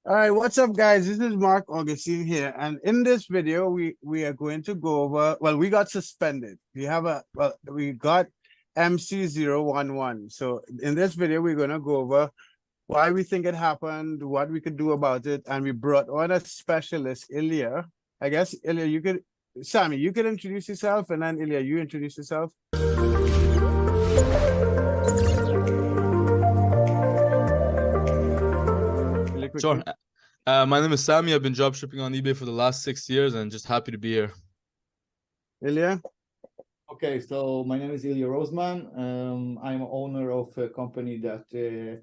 All right, what's up, guys? This is Marc Augustine here, and in this video, we are going to go over. Well, we got suspended. We got MC011. So in this video, we're gonna go over why we think it happened, what we could do about it, and we brought on a specialist, Ilya. I guess Ilya, Sammy, you could introduce yourself, and then Ilya, you introduce yourself. Really Sure. quickly. My name is Sammy. I've been dropshipping on eBay for the last 6 years and just happy to be here. Ilya. Okay, so my name is Ilya Roseman. I'm owner of a company that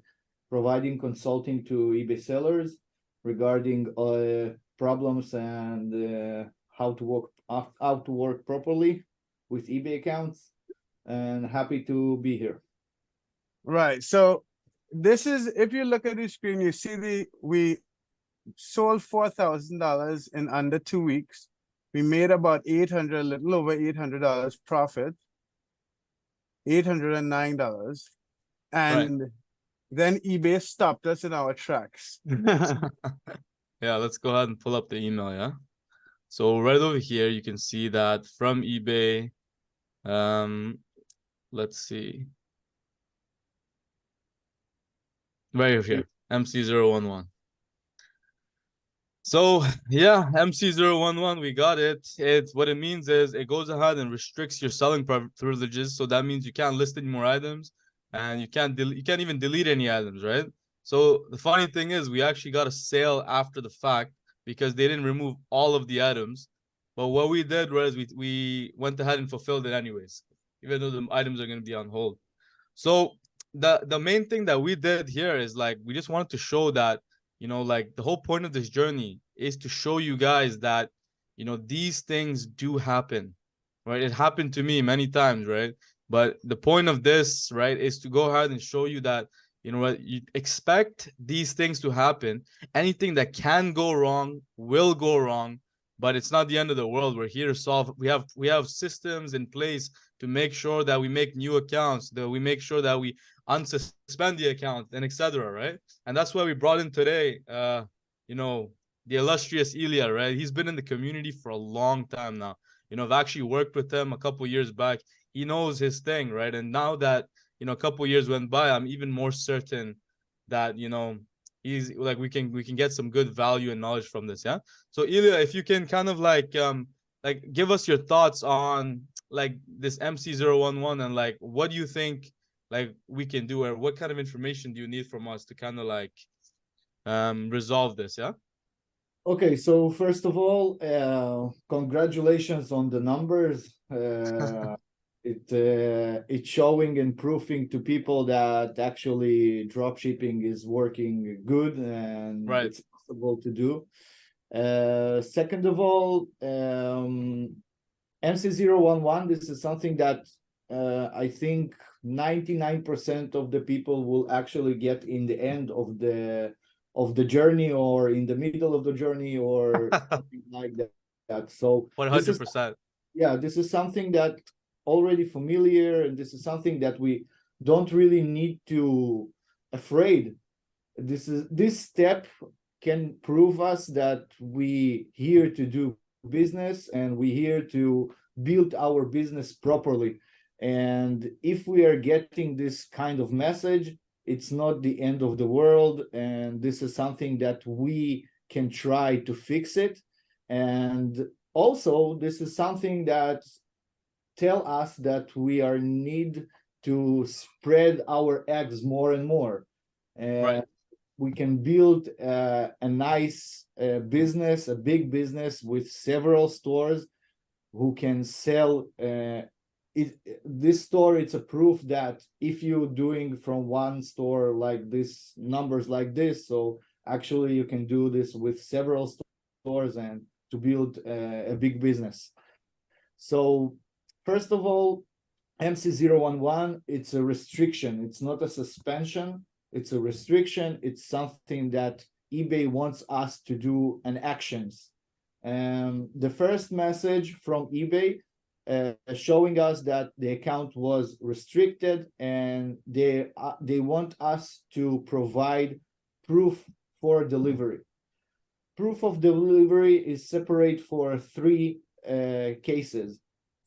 providing consulting to eBay sellers regarding problems and how to work properly with eBay accounts, and happy to be here. Right. So this is, if you look at the screen, you see we sold $4,000 in under 2 weeks. We made about a little over $800 profit, $809. And then eBay stopped us in our tracks. Yeah, let's go ahead and pull up the email, yeah? So right over here, you can see that from eBay, let's see. Right over here, MC011. So yeah, MC011, we got it. What it means is it goes ahead and restricts your selling privileges. So that means you can't list any more items, and you can't even delete any items, right? So the funny thing is, we actually got a sale after the fact because they didn't remove all of the items. But what we did was we went ahead and fulfilled it anyways, even though the items are going to be on hold. So the main thing that we did here is like we just wanted to show that, you know, like the whole point of this journey is to show you guys that, you know, these things do happen, right? It happened to me many times, right? But the point of this, right, is to go ahead and show you that, you know what, you expect these things to happen. Anything that can go wrong will go wrong, but it's not the end of the world. We're here to solve. We have systems in place to make sure that we make new accounts, that we make sure that we unsuspend the account, and etc. Right? And that's why we brought in today, you know, the illustrious Ilya, right? He's been in the community for a long time now. You know, I've actually worked with him a couple years back. He knows his thing, right? And now that, you know, a couple years went by, I'm even more certain that, you know, he's like we can get some good value and knowledge from this. Yeah. So Ilya, if you can kind of like give us your thoughts on like this MC011 and like what do you think like we can do, or what kind of information do you need from us to kind of like resolve this? Yeah. Okay, so first of all, congratulations on the numbers. It's showing and proving to people that actually dropshipping is working good and Right. it's possible to do. Second of all, MC011, this is something that I think 99% of the people will actually get in the end of the journey, or in the middle of the journey, or something like that. So 100%. this is something that already familiar, and this is something that we don't really need to afraid. This step can prove us that we here to do business, and we here to build our business properly. And if we are getting this kind of message, it's not the end of the world, and this is something that we can try to fix it. And also, this is something that tell us that we are need to spread our eggs more and more. Right. We can build a nice business, a big business with several stores who can sell this store. It's a proof that if you're doing from one store like this, numbers like this, so actually you can do this with several stores and to build a big business. So first of all, MC011, it's a restriction. It's not a suspension. It's a restriction. It's something that eBay wants us to do an actions. The first message from eBay showing us that the account was restricted, and they want us to provide proof for delivery. proof of delivery is separate for three cases,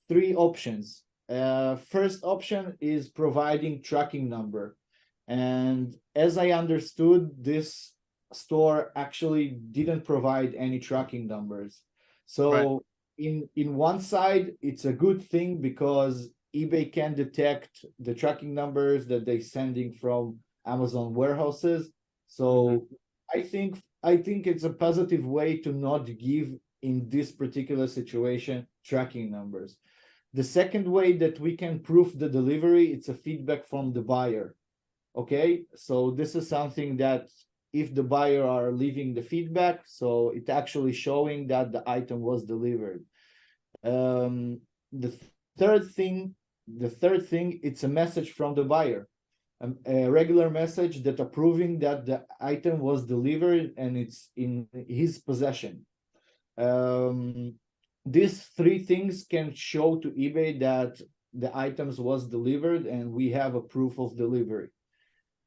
three options. First option is providing tracking number. And as I understood, this store actually didn't provide any tracking numbers. So in one side, it's a good thing because eBay can detect the tracking numbers that they're sending from Amazon warehouses. So I think it's a positive way to not give in this particular situation tracking numbers. The second way that we can prove the delivery, it's a feedback from the buyer. Okay, so this is something that if the buyer are leaving the feedback, so it actually showing that the item was delivered. The third thing, it's a message from the buyer, a regular message that approving that the item was delivered and it's in his possession. These three things can show to eBay that the items was delivered and we have a proof of delivery.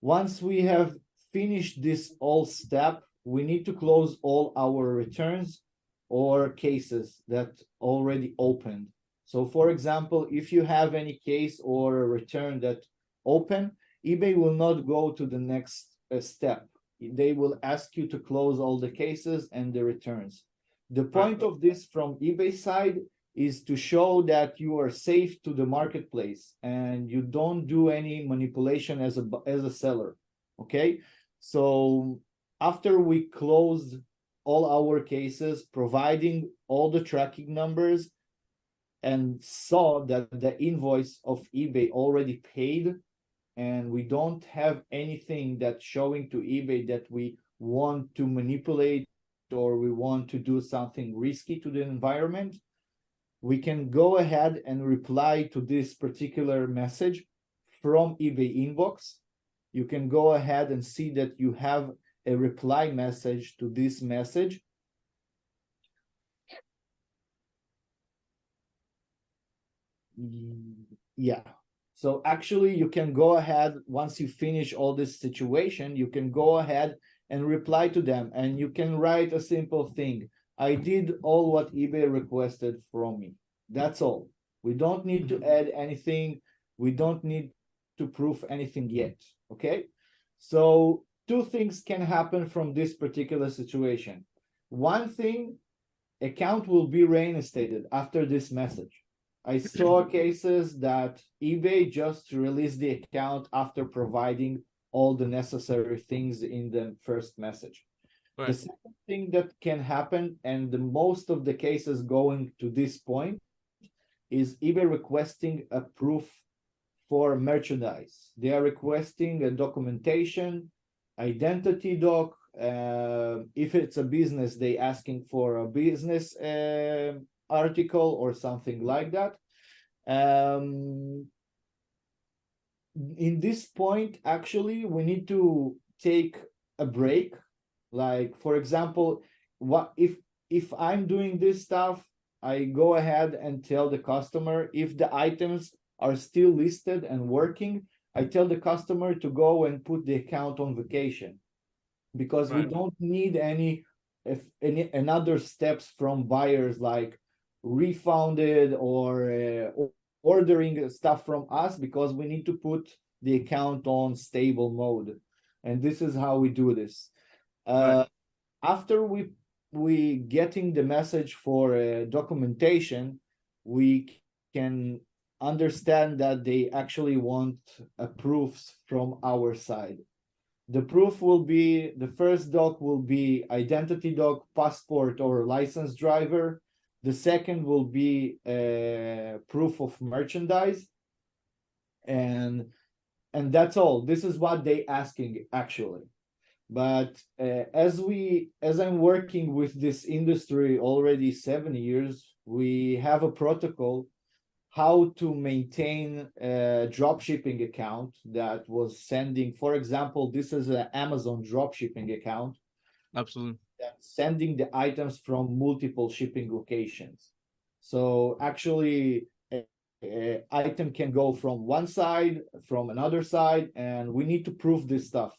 Once we have finished this all step, we need to close all our returns or cases that already opened. So for example, if you have any case or a return that open, eBay will not go to the next step. They will ask you to close all the cases and the returns. The point of this from eBay side is to show that you are safe to the marketplace and you don't do any manipulation as a seller. Okay, so after we closed all our cases, providing all the tracking numbers, and saw that the invoice of eBay already paid, and we don't have anything that's showing to eBay that we want to manipulate or we want to do something risky to the environment, we can go ahead and reply to this particular message from eBay inbox. You can go ahead and see that you have a reply message to this message. Yeah. So actually you can go ahead, once you finish all this situation, you can go ahead and reply to them and you can write a simple thing. I did all what eBay requested from me. That's all. We don't need to add anything. We don't need to prove anything yet. Okay. So two things can happen from this particular situation. One thing, account will be reinstated after this message. I saw cases that eBay just released the account after providing all the necessary things in the first message. The second thing that can happen, and the most of the cases going to this point, is eBay requesting a proof for merchandise. They are requesting a documentation, identity doc. If it's a business, they asking for a business article or something like that. In this point, actually, we need to take a break. Like, for example, what if I'm doing this stuff, I go ahead and tell the customer, if the items are still listed and working, I tell the customer to go and put the account on vacation, because we don't need any another steps from buyers like refunded or ordering stuff from us, because we need to put the account on stable mode. And this is how we do this. After we getting the message for documentation, we can understand that they actually want proofs from our side. The proof will be, the first doc will be identity doc, passport or license driver. The second will be proof of merchandise. And that's all. This is what they asking actually. But as I'm working with this industry already 7 years, we have a protocol how to maintain a dropshipping account that was sending, for example, this is an Amazon dropshipping account. Absolutely. That's sending the items from multiple shipping locations. So actually, item can go from one side, from another side, and we need to prove this stuff.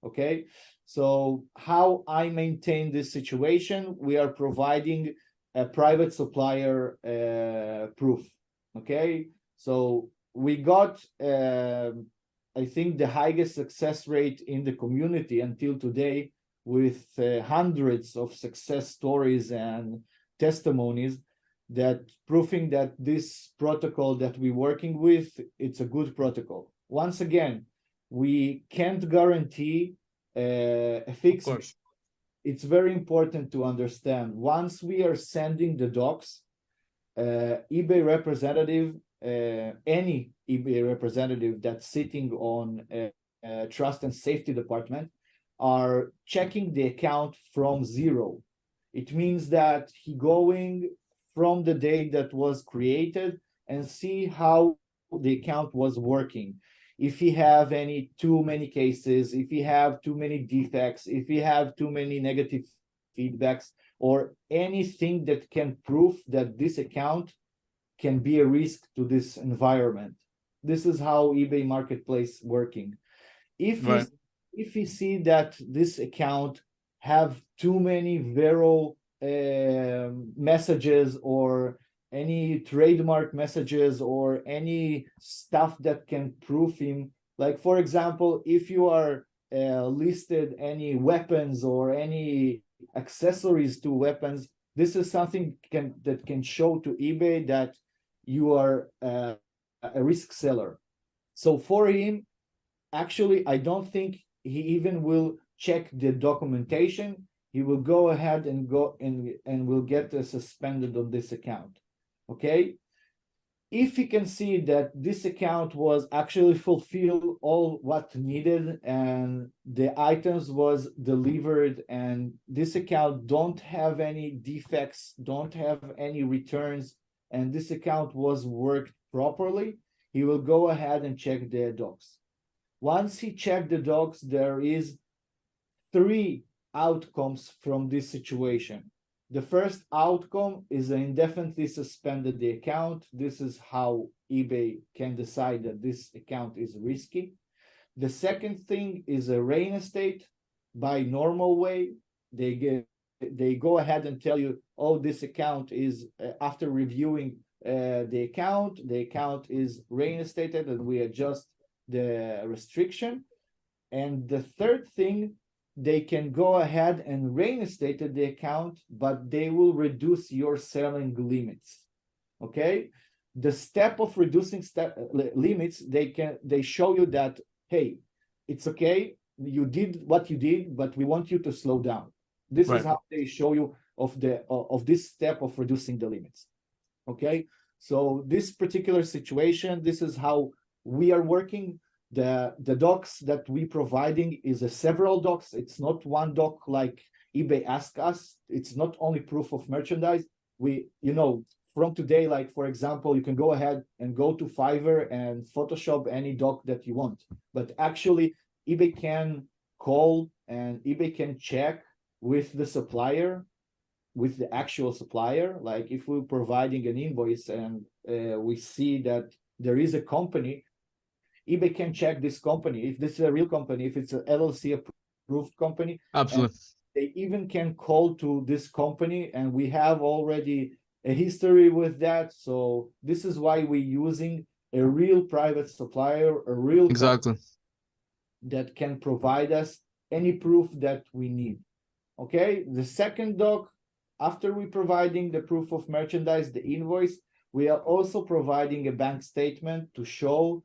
Okay, so how I maintain this situation, we are providing a private supplier proof. Okay, so we got I think the highest success rate in the community until today, with hundreds of success stories and testimonies that proving that this protocol that we're working with, it's a good protocol. Once again, we can't guarantee a fix. Of course. It's very important to understand, once we are sending the docs, eBay representative, any eBay representative that's sitting on a trust and safety department, are checking the account from zero. It means that he going from the day that was created and see how the account was working. If he have any too many cases, if he have too many defects, if he have too many negative feedbacks, or anything that can prove that this account can be a risk to this environment. This is how eBay marketplace working. If Right. if we see that this account have too many viral messages, or any trademark messages, or any stuff that can prove him, like for example, if you are listed any weapons or any accessories to weapons, this is something that can show to eBay that you are a risk seller. So for him, actually, I don't think he even will check the documentation. He will go ahead and will get suspended on this account. Okay, if he can see that this account was actually fulfill all what needed, and the items was delivered, and this account don't have any defects, don't have any returns, and this account was worked properly, he will go ahead and check the docs. Once he checked the docs, there is 3 outcomes from this situation. The first outcome is indefinitely suspended the account. This is how eBay can decide that this account is risky. The second thing is a reinstate by normal way. They go ahead and tell you, oh, this account is, after reviewing the account is reinstated, and we adjust the restriction. And the third thing, they can go ahead and reinstate the account, but they will reduce your selling limits. Okay, the step of reducing limits, they show you that, hey, it's okay, you did what you did, but we want you to slow down. This Right. is how they show you of this step of reducing the limits. Okay, so this particular situation, this is how we are working. The docs that we providing is a several docs. It's not one doc like eBay asked us. It's not only proof of merchandise. We, from today, like for example, you can go ahead and go to Fiverr and Photoshop any doc that you want. But actually, eBay can call and eBay can check with the supplier, with the actual supplier. Like if we're providing an invoice and we see that there is a company, eBay can check this company, if this is a real company, if it's an LLC approved company. Absolutely. They even can call to this company, and we have already a history with that. So this is why we're using a real private supplier, a real Exactly. that can provide us any proof that we need. Okay, the second doc, after we providing the proof of merchandise, the invoice, we are also providing a bank statement to show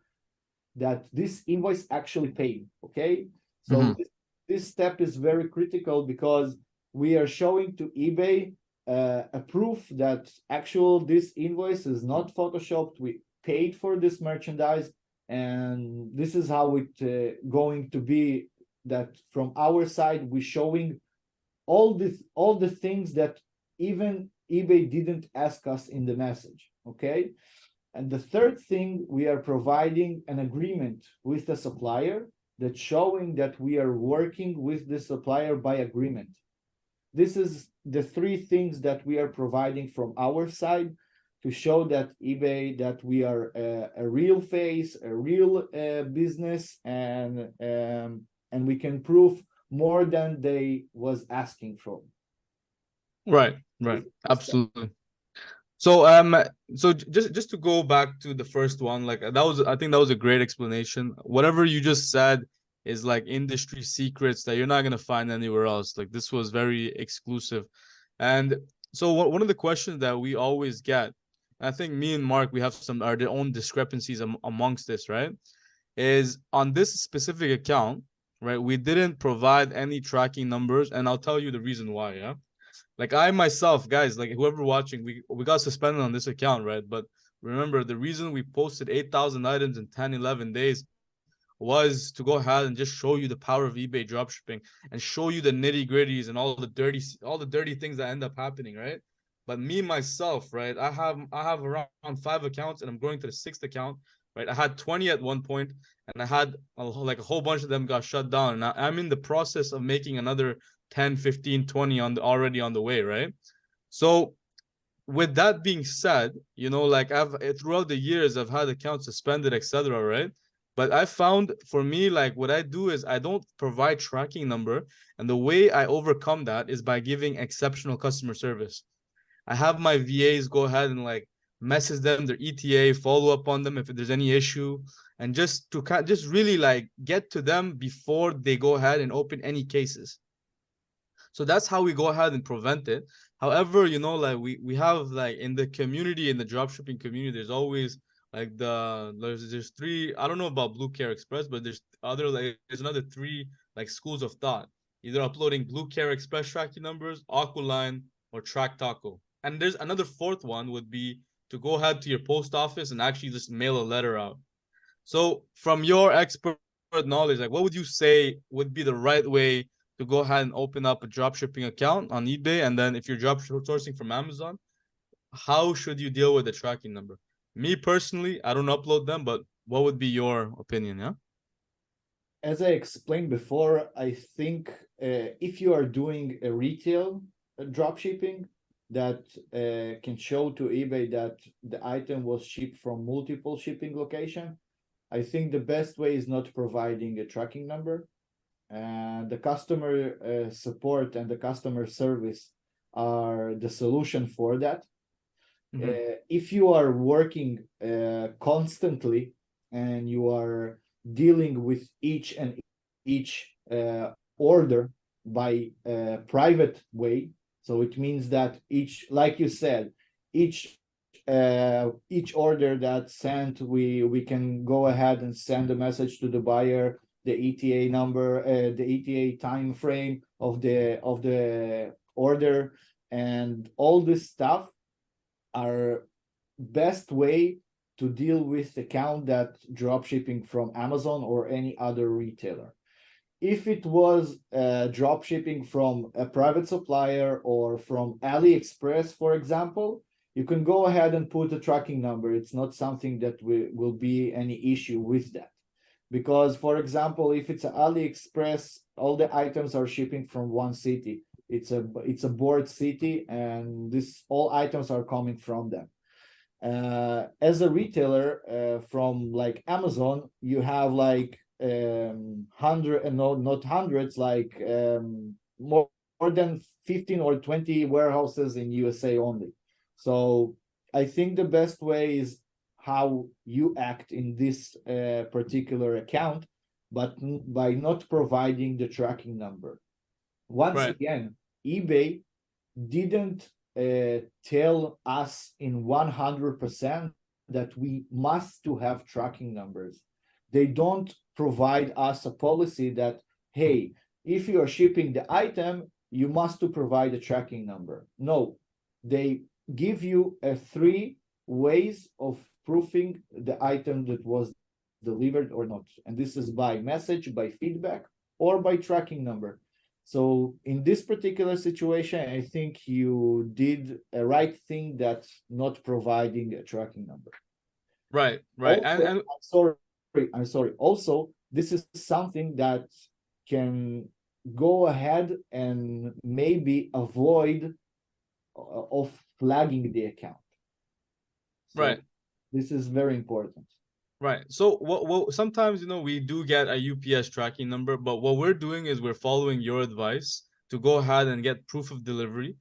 that this invoice actually paid. Okay, so this step is very critical, because we are showing to eBay a proof that this invoice is not photoshopped. We paid for this merchandise, and this is how it going to be, that from our side we're showing all the things that even eBay didn't ask us in the message. Okay, and the third thing, we are providing an agreement with the supplier that's showing that we are working with the supplier by agreement. This is the 3 things that we are providing from our side to show that eBay, that we are a real face, a real business, and and we can prove more than they was asking for. Right, absolutely. So just to go back to the first one, like I think that was a great explanation. Whatever you just said is like industry secrets that you're not gonna find anywhere else. Like this was very exclusive. And so one of the questions that we always get, I think me and Mark, we have some our own discrepancies amongst this, right? Is on this specific account, right? We didn't provide any tracking numbers, and I'll tell you the reason why, yeah. Like I myself, guys, like whoever watching, we got suspended on this account, right? But remember, the reason we posted 8,000 items in 10, 11 days was to go ahead and just show you the power of eBay dropshipping and show you the nitty gritties and all the dirty things that end up happening, right? But me myself, right? I have around 5 accounts, and I'm going to the 6th account, right? I had 20 at one point, and I had like a whole bunch of them got shut down, and I'm in the process of making another 10, 15, 20 already on the way, right? So with that being said, you know, like I've throughout the years I've had accounts suspended, etc., right? But I found for me, like what I do is I don't provide tracking number, and the way I overcome that is by giving exceptional customer service. I have my VAs go ahead and like message them their ETA, follow up on them if there's any issue, and just to just really like get to them before they go ahead and open any cases. So that's how we go ahead and prevent it. However, you know, like we have like in the community, in the dropshipping community, there's always like there's three, I don't know about Blue Care Express, but there's another three like schools of thought. Either uploading Blue Care Express tracking numbers, Aqualine, or Track Taco. And there's another fourth one would be to go ahead to your post office and actually just mail a letter out. So from your expert knowledge, like what would you say would be the right way to go ahead and open up a dropshipping account on eBay? And then if you're drop sourcing from Amazon, how should you deal with the tracking number? Me personally, I don't upload them, but what would be your opinion? Yeah. As I explained before, I think if you are doing a retail dropshipping that can show to eBay that the item was shipped from multiple shipping location, I think the best way is not providing a tracking number. The customer support and the customer service are the solution for that. If you are working constantly and you are dealing with each order by a private way, so it means that each, like you said, each order that's sent, we can go ahead and send a message to the buyer, the ETA number, the ETA time frame of the order, and all this stuff are best way to deal with account that drop shipping from Amazon or any other retailer. If it was drop shipping from a private supplier or from AliExpress, for example, you can go ahead and put a tracking number. It's not something that will be any issue with that. Because, for example, if it's AliExpress, all the items are shipping from one city. It's a board city, and all items are coming from them. As a retailer from like Amazon, you have like not hundreds, like more than 15 or 20 warehouses in USA only. So I think the best way is how you act in this particular account, but by not providing the tracking number. Once again, eBay didn't tell us in 100% that we must to have tracking numbers. They don't provide us a policy that, hey, if you are shipping the item, you must to provide a tracking number. No, they give you 3 ways of proving the item that was delivered or not. And this is by message, by feedback, or by tracking number. So in this particular situation, I think you did a right thing that's not providing a tracking number. Right. Also, I'm sorry. Also, this is something that can go ahead and maybe avoid of flagging the account. So this is very important. Right. So what sometimes, you know, we do get a UPS tracking number, but what we're doing is we're following your advice to go ahead and get proof of delivery.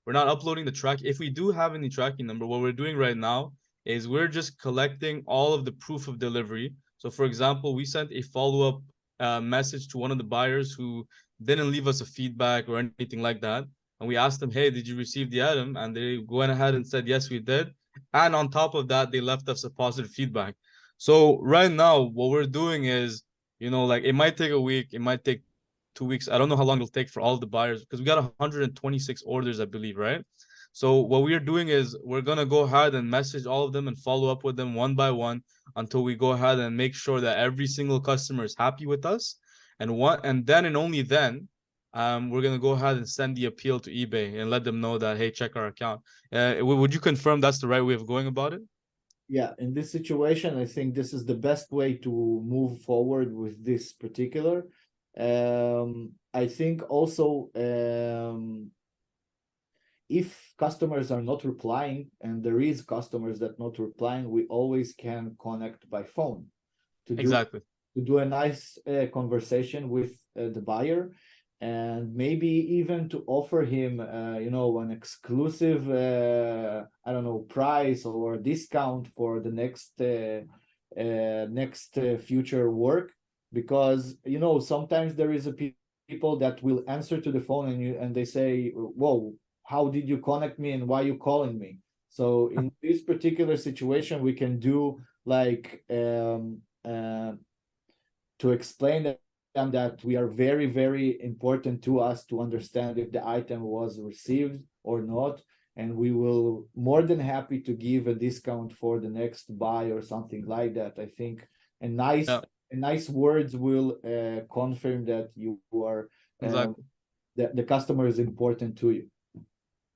We're not uploading the track. If we do have any tracking number, what we're doing right now is we're just collecting all of the proof of delivery. So for example, we sent a follow-up message to one of the buyers who didn't leave us a feedback or anything like that. And we asked them, hey, did you receive the item? And they went ahead and said, yes, we did. And on top of that, they left us a positive feedback. So right now, what we're doing is, you know, like it might take a week, it might take 2 weeks. I don't know how long it'll take for all the buyers because we got 126 orders, I believe, right? So what we are doing is we're gonna go ahead and message all of them and follow up with them one by one until we go ahead and make sure that every single customer is happy with us. And then and only then, we're gonna go ahead and send the appeal to eBay and let them know that, hey, check our account. Would you confirm that's the right way of going about it? Yeah, in this situation, I think this is the best way to move forward with this particular. I think also if customers are not replying, and there is customers that not replying, we always can connect by phone to Exactly. do a nice conversation with the buyer, and maybe even to offer him you know, an exclusive I don't know, price or discount for the next future work, because you know, sometimes there is a people that will answer to the phone and they say, whoa, how did you connect me and why you calling me? So in this particular situation, we can do like to explain them that we are very, very important to us to understand if the item was received or not, and we will more than happy to give a discount for the next buy or something like that. I think a nice words will confirm that you are Exactly. the customer is important to you.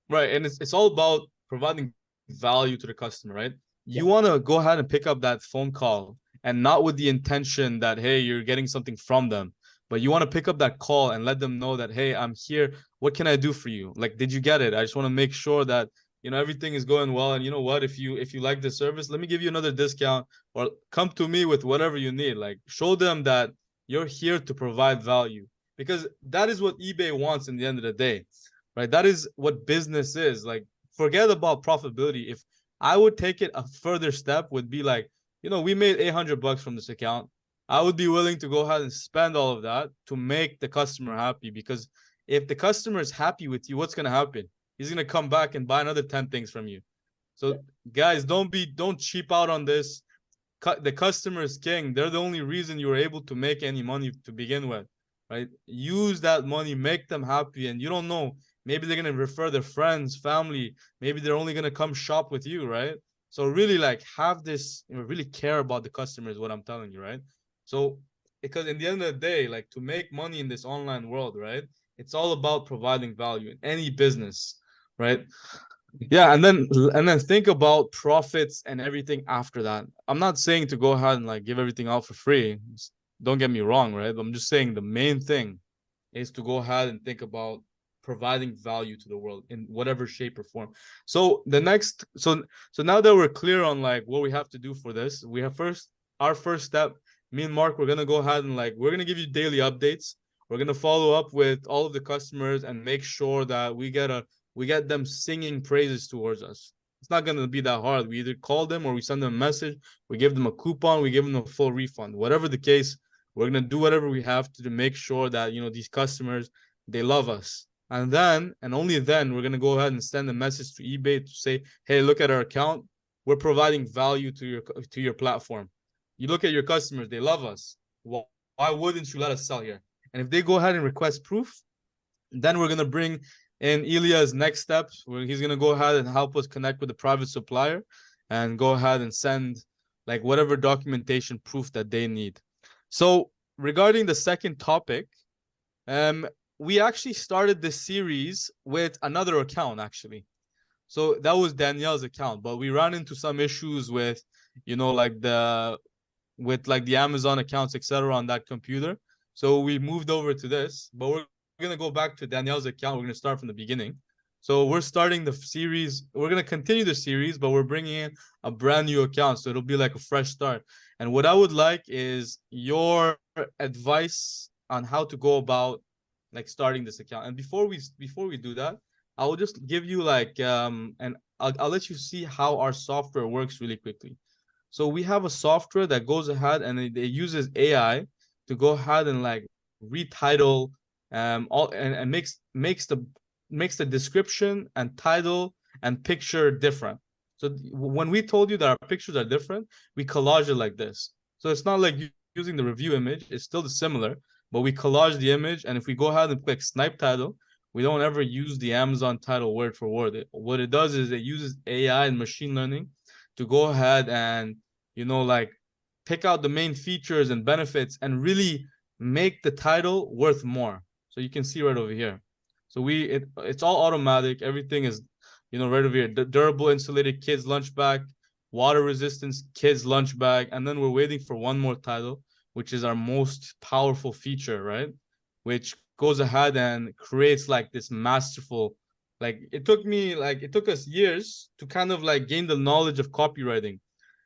Right. And it's all about providing value to the customer, right? You Yeah. want to go ahead and pick up that phone call and not with the intention that, hey, you're getting something from them, but you want to pick up that call and let them know that, hey, I'm here. What can I do for you? Like, did you get it? I just want to make sure that, you know, everything is going well. And you know what? If you like the service, let me give you another discount or come to me with whatever you need. Like, show them that you're here to provide value because that is what eBay wants in the end of the day, right? That is what business is. Like, forget about profitability. If I would take it a further step, would be like, you know, we made $800 from this account. I would be willing to go ahead and spend all of that to make the customer happy, because if the customer is happy with you, what's going to happen? He's going to come back and buy another 10 things from you. So guys, don't cheap out on this. The customer is king. They're the only reason you were able to make any money to begin with, right? Use that money, make them happy, and you don't know, maybe they're gonna refer their friends, family, maybe they're only gonna come shop with you, right? So really, like, have this, you know, really care about the customer is what I'm telling you, right? So because in the end of the day, like, to make money in this online world, right, it's all about providing value in any business, right? Yeah, and then think about profits and everything after that. I'm not saying to go ahead and like give everything out for free. Don't get me wrong, right? I'm just saying the main thing is to go ahead and think about providing value to the world in whatever shape or form. So the next, so now that we're clear on like what we have to do for this, we have our first step. Me and Mark, we're gonna go ahead and like we're gonna give you daily updates. We're gonna follow up with all of the customers and make sure that we get them singing praises towards us. It's not gonna be that hard. We either call them or we send them a message. We give them a coupon. We give them a full refund. Whatever the case, we're gonna do whatever we have to make sure that, you know, these customers, they love us. And then and only then we're gonna go ahead and send a message to eBay to say, hey, look at our account. We're providing value to your platform. You look at your customers, they love us. Well, why wouldn't you let us sell here? And if they go ahead and request proof, then we're gonna bring in Ilya's next steps, where he's gonna go ahead and help us connect with the private supplier and go ahead and send like whatever documentation proof that they need. So regarding the second topic, we actually started this series with another account actually. So that was Danielle's account, but we ran into some issues with, you know, like the Amazon accounts, etc. on that computer. So we moved over to this, but we're gonna go back to Danielle's account. We're gonna start from the beginning. So we're starting the series. We're gonna continue the series, but we're bringing in a brand new account, so it'll be like a fresh start. And what I would like is your advice on how to go about like starting this account. And before we do that, I will just give you like and I'll let you see how our software works really quickly. So we have a software that goes ahead and it uses AI to go ahead and like retitle all and makes the description and title and picture different. So when we told you that our pictures are different, we collage it like this. So it's not like using the review image, it's still similar, but we collage the image. And if we go ahead and click snipe title, we don't ever use the Amazon title word for word. What it does is it uses AI and machine learning to go ahead and, you know, like pick out the main features and benefits and really make the title worth more. So you can see right over here. So it's all automatic. Everything is, you know, right over here. The durable insulated kids lunch bag, water resistance kids lunch bag, and then we're waiting for one more title, which is our most powerful feature, right? Which goes ahead and creates like this masterful, like it took us years to kind of like gain the knowledge of copywriting,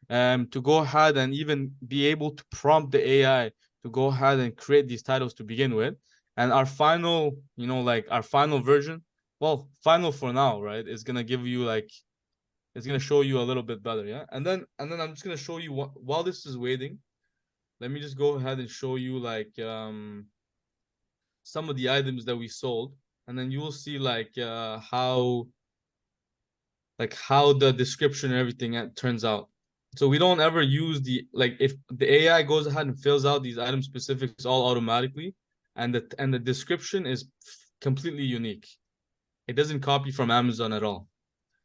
to go ahead and even be able to prompt the AI to go ahead and create these titles to begin with. And our final, you know, like our final version, well, final for now, right, is gonna give you like, it's gonna show you a little bit better, yeah. And then I'm just gonna show you what, while this is waiting, let me just go ahead and show you like some of the items that we sold, and then you will see like how the description and everything turns out. So we don't ever use the, like, if the AI goes ahead and fills out these item specifics all automatically, and the description is completely unique. It doesn't copy from Amazon at all.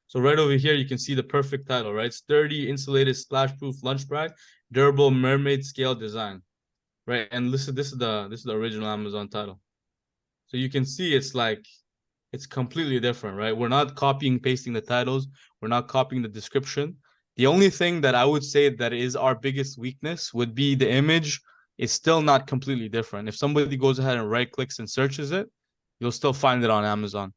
So right over here, you can see the perfect title, right? Sturdy, insulated, splash-proof lunch bag, durable mermaid scale design, right? And listen, this is the original Amazon title. So you can see it's like, it's completely different, right? We're not copying, pasting the titles. We're not copying the description. The only thing that I would say that is our biggest weakness would be the image is still not completely different. If somebody goes ahead and right clicks and searches it, you'll still find it on Amazon.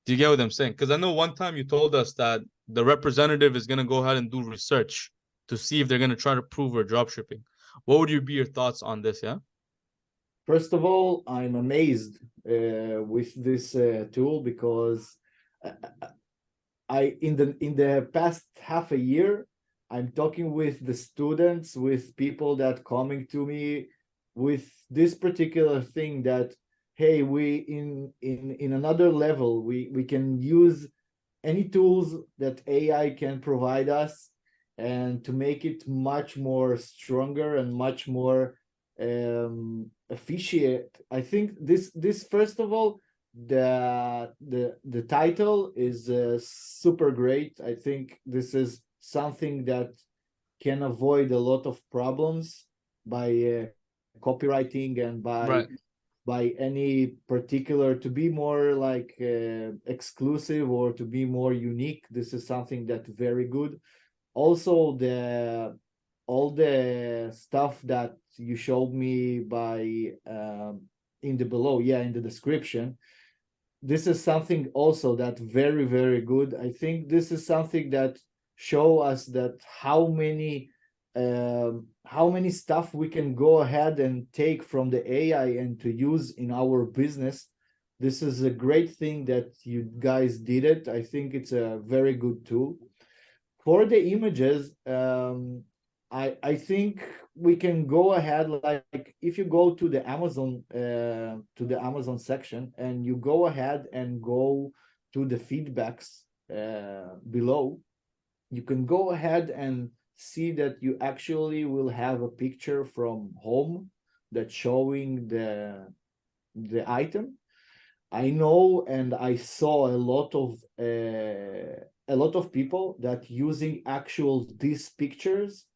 Do you get what I'm saying? Because I know one time you told us that the representative is going to go ahead and do research to see if they're going to try to prove we're dropshipping. What would be your thoughts on this? Yeah. First of all, I'm amazed with this tool because in the past half a year, I'm talking with the students, with people that coming to me with this particular thing that, hey, we in another level, we can use any tools that AI can provide us and to make it much more stronger and much more efficient. I think this first of all, the title is super great. I think this is something that can avoid a lot of problems by copywriting and Right. by any particular, to be more like exclusive or to be more unique. This is something that very good. Also, all the stuff that you showed me by in the below, yeah, in the description, this is something also that very, very good. I think this is something that show us that how many stuff we can go ahead and take from the AI and to use in our business. This is a great thing that you guys did it. I think it's a very good tool. For the images, I think we can go ahead, like if you go to the Amazon section and you go ahead and go to the feedbacks below, you can go ahead and see that you actually will have a picture from home that's showing the item. I know, and I saw a lot of people that using actual these pictures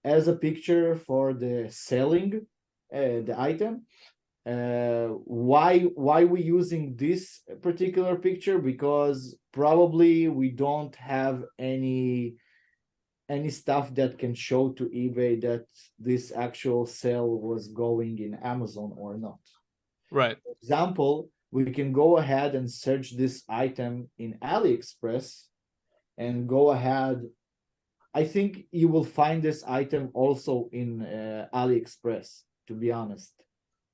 as a picture for the selling the item. Why we using this particular picture? Because probably we don't have any stuff that can show to eBay that this actual sale was going in Amazon or not. Right. For example, we can go ahead and search this item in AliExpress and go ahead. I think you will find this item also in AliExpress, to be honest.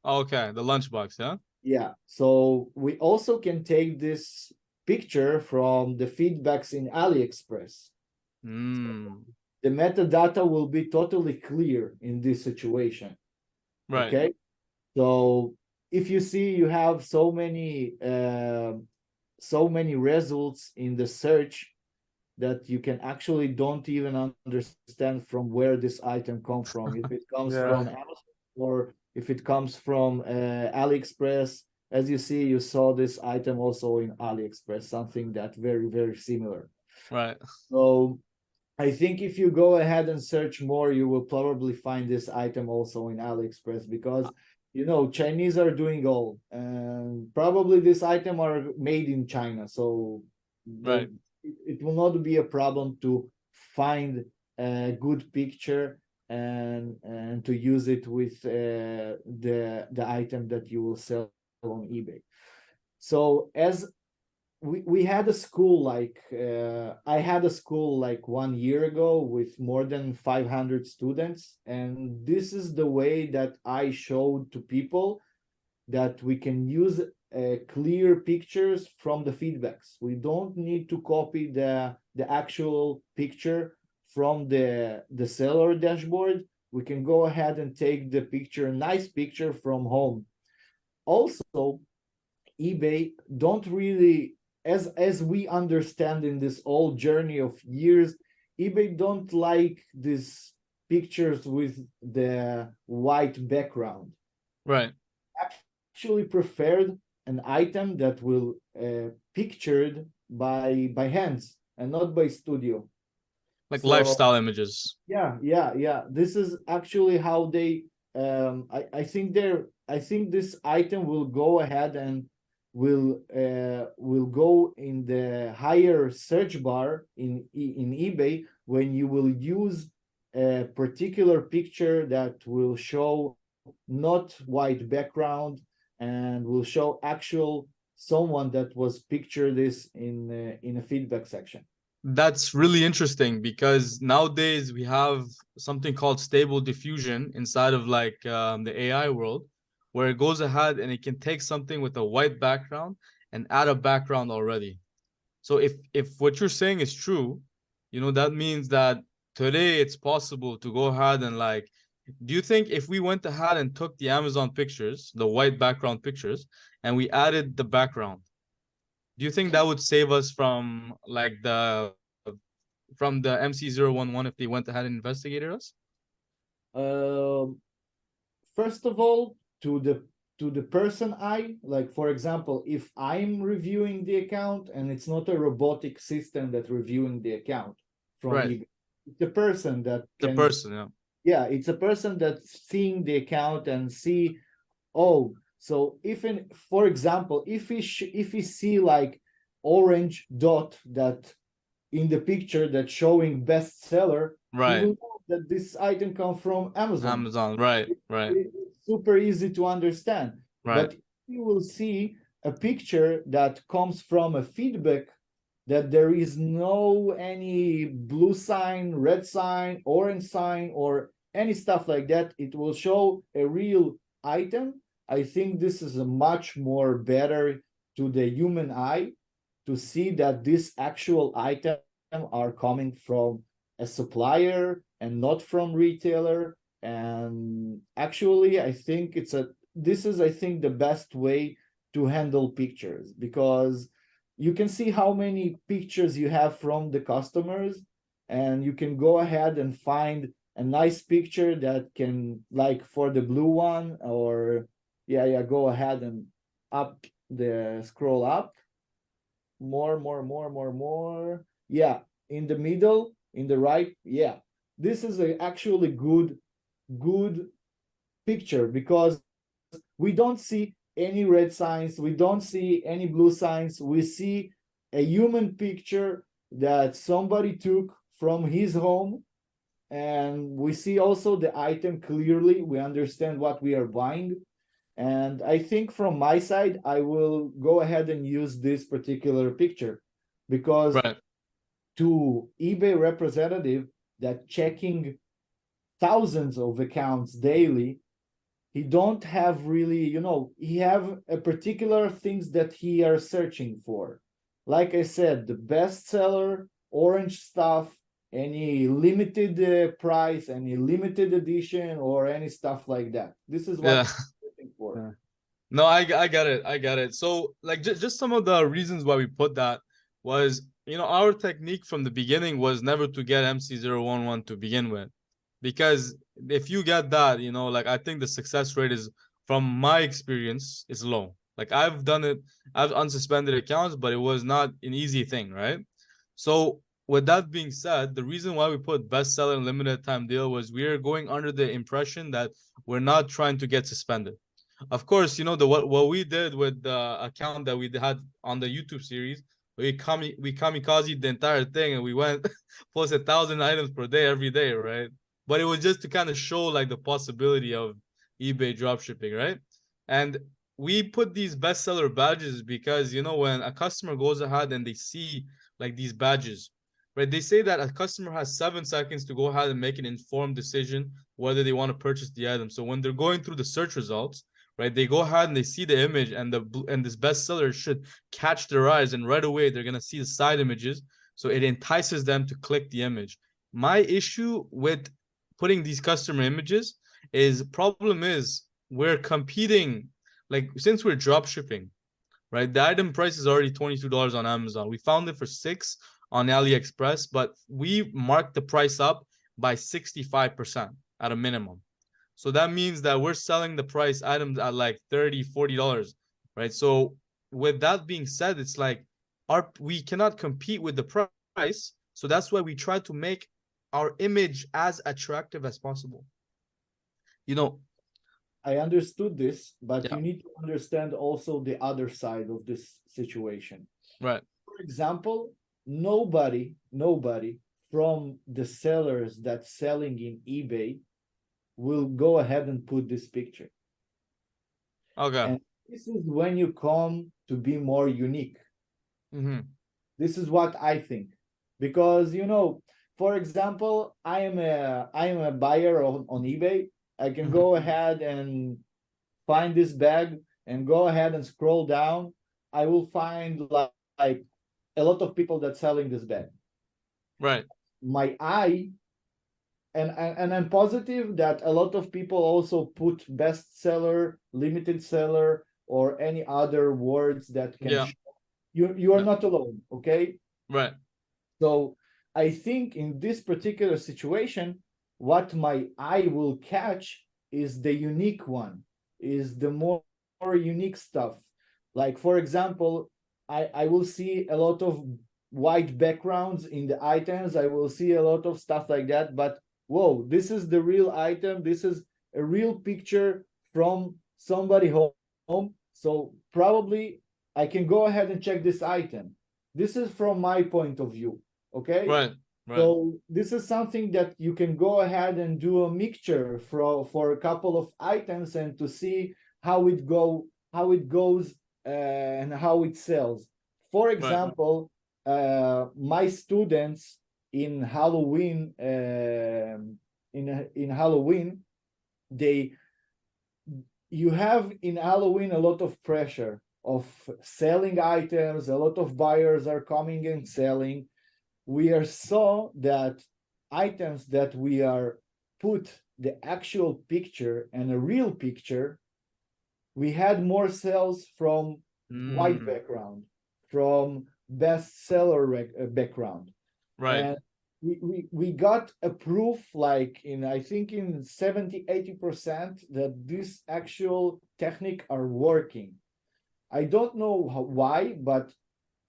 Okay, the lunchbox, yeah? Yeah, so we also can take this picture from the feedbacks in AliExpress. Mm, The metadata will be totally clear in this situation. right. Okay, so if you see you have so many results in the search that you can actually don't even understand from where this item comes from. If it comes Yeah. from Amazon or if it comes from AliExpress. As you see, you saw this item also in AliExpress, something that very, very similar. Right. So I think if you go ahead and search more, you will probably find this item also in AliExpress, because you know Chinese are doing all, and probably this item are made in China, so Right. it will not be a problem to find a good picture and to use it with the item that you will sell on eBay. So as we had a school like I had a school like 1 year ago with more than 500 students, and this is the way that I showed to people that we can use clear pictures from the feedbacks. We don't need to copy the actual picture from the seller dashboard. We can go ahead and take the picture, nice picture from home. Also, eBay don't really, as we understand in this whole journey of years, eBay don't like these pictures with the white background. Right. Actually preferred an item that will pictured by hands and not by studio. Like So, lifestyle images. yeah. This is actually how they I think this item will go ahead and will go in the higher search bar in eBay when you will use a particular picture that will show not white background and will show actual someone that was pictured this in a feedback section. That's really interesting because nowadays we have something called stable diffusion inside of like the AI world, where it goes ahead and it can take something with a white background and add a background already. So if what you're saying is true, you know, that means that today it's possible to go ahead and like, do you think if we went ahead and took the Amazon pictures, the white background pictures, and we added the background, do you think that would save us from like the MC011 if they went ahead and investigated us? First of all, to the person eye, like for example, if I'm reviewing the account and it's not a robotic system that reviewing the account from Right. eBay, it's a person that The can, person, yeah, it's a person that's seeing the account and see, oh, so if in, for example, if he see like orange dot that in the picture that's showing bestseller, right. he will know that this item comes from Amazon. Amazon, right. It's super easy to understand. Right. But you will see a picture that comes from a feedback that there is no any blue sign, red sign, orange sign, or any stuff like that. It will show a real item. I think this is a much more better to the human eye to see that this actual item are coming from a supplier and not from retailer. And actually, I think this is I think the best way to handle pictures, because you can see how many pictures you have from the customers, and you can go ahead and find a nice picture that can, like for the blue one, or go ahead and up the scroll up more. Yeah, in the middle, in the right. Yeah, this is actually good picture, because we don't see any red signs, we don't see any blue signs. We see a human picture that somebody took from his home, and we see also the item clearly. We understand what we are buying, And I think from my side, I will go ahead and use this particular picture, because Right. to eBay representative that checking thousands of accounts daily, he don't have really, he have a particular things that he are searching for. Like I said, the bestseller, orange stuff, any limited price, any limited edition, or any stuff like that. This is what Yeah. I'm looking for. Yeah. No, I get it. I get it. So like just some of the reasons why we put that was, our technique from the beginning was never to get MC011 to begin with. Because if you get that, like I think the success rate is, from my experience, is low. Like I've done it, I've unsuspended accounts, but it was not an easy thing, right? So with that being said, the reason why we put bestseller and limited time deal was we are going under the impression that we're not trying to get suspended. Of course, what we did with the account that we had on the YouTube series, we kamikaze the entire thing, and we went post 1,000 items per day every day, right? But it was just to kind of show like the possibility of eBay dropshipping, right? And we put these bestseller badges because when a customer goes ahead and they see like these badges, right? They say that a customer has 7 seconds to go ahead and make an informed decision whether they want to purchase the item. So when they're going through the search results, right, they go ahead and they see the image, and this bestseller should catch their eyes, and right away they're gonna see the side images, so it entices them to click the image. My issue with putting these customer images problem is we're competing, like since we're drop shipping, right? The item price is already $22 on Amazon. We found it for $6 on AliExpress, but we marked the price up by 65% at a minimum. So that means that we're selling the price items at like $30, $40, right? So with that being said, it's like we cannot compete with the price. So that's why we try to make our image as attractive as possible. I understood this, but Yeah. you need to understand also the other side of this situation. Right. For example, nobody from the sellers that's selling in eBay will go ahead and put this picture. Okay. And this is when you come to be more unique. Mm-hmm. This is what I think. Because, for example, I am a buyer on eBay. I can go ahead and find this bag and go ahead and scroll down. I will find like a lot of people that's selling this bag. Right. My eye, and I'm positive that a lot of people also put bestseller, limited seller, or any other words that can show. You are not alone, okay? Right. So I think in this particular situation, what my eye will catch is the unique one, is the more unique stuff. Like, for example, I will see a lot of white backgrounds in the items. I will see a lot of stuff like that. But whoa, this is the real item. This is a real picture from somebody home. So probably I can go ahead and check this item. This is from my point of view. Okay. Right. Right. So this is something that you can go ahead and do a mixture for a couple of items and to see how it goes and how it sells. For example, my students in Halloween, in Halloween, you have in Halloween a lot of pressure of selling items. A lot of buyers are coming and selling. We are saw that items that we are put the actual picture and a real picture, we had more sales from white background, from bestseller background. Right. And we got a proof like I think in 70-80% that this actual technique are working. I don't know why, but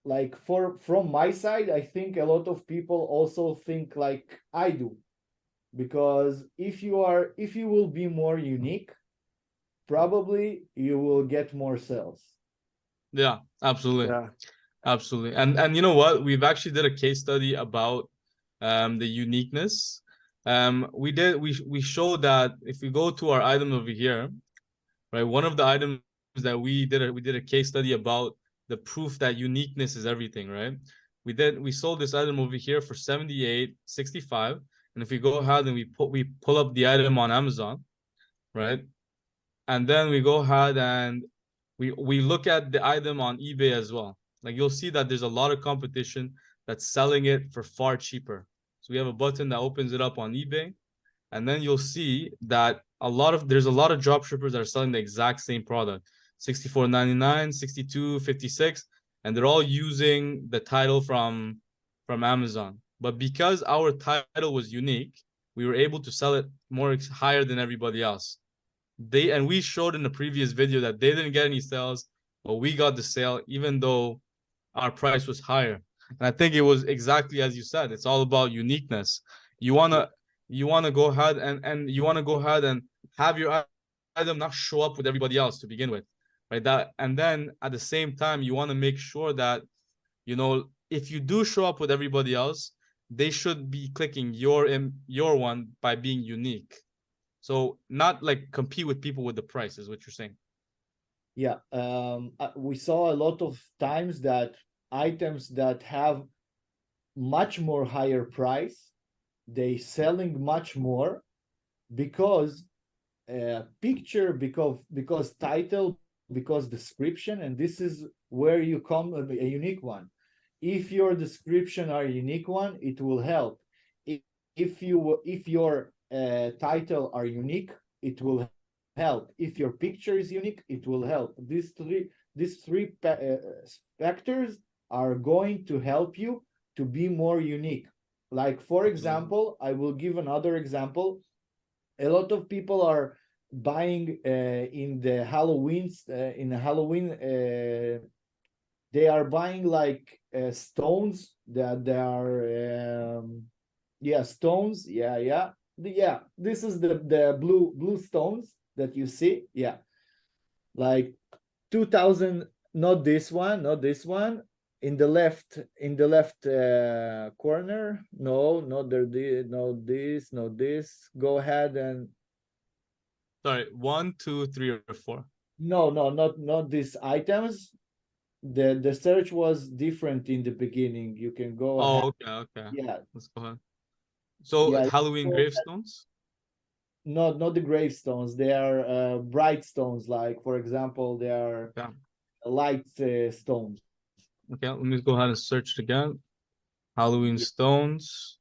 like from my side, I think a lot of people also think like I do, because if you will be more unique, probably you will get more sales. Yeah, absolutely. Yeah. Absolutely. And you know what? We've actually did a case study about the uniqueness. We showed that if we go to our item over here, right? One of the items that we did a case study about the proof that uniqueness is everything, right? We sold this item over here for 78.65, and if we go ahead and we pull up the item on Amazon, right? And then we go ahead and we look at the item on eBay as well. Like you'll see that there's a lot of competition that's selling it for far cheaper. So we have a button that opens it up on eBay, and then you'll see that there's a lot of drop shippers that are selling the exact same product, 64.99, 62.56, and they're all using the title from Amazon. But because our title was unique, we were able to sell it more higher than everybody else. We showed in the previous video that they didn't get any sales, but we got the sale even though our price was higher. And I think it was exactly as you said. It's all about uniqueness. You wanna go ahead and you wanna go ahead and have your item not show up with everybody else to begin with, right? And then at the same time you want to make sure that, you know, if you do show up with everybody else, they should be clicking your one by being unique. So not like compete with people with the price is what you're saying. Yeah, we saw a lot of times that items that have much more higher price, they selling much more because picture, because title, because description, and this is where you come a unique one. If your description are a unique one, it will help. If your title are unique, it will help. If your picture is unique, it will help. These three factors are going to help you to be more unique. Like, for example, I will give another example. A lot of people are buying in the Halloween, they are buying like stones that they are stones. This is the blue stones that you see. Yeah, like 2000. Not this one, not this one. In the left corner. No, not there. No, this. Go ahead and. Sorry, 1, 2, 3, or 4. No, not these items. The search was different in the beginning. You can go ahead. Okay. Yeah. Let's go ahead. So Yeah, Halloween gravestones? not the gravestones. They are bright stones. Like, for example, they are light stones. Okay, let me go ahead and search it again. Halloween stones.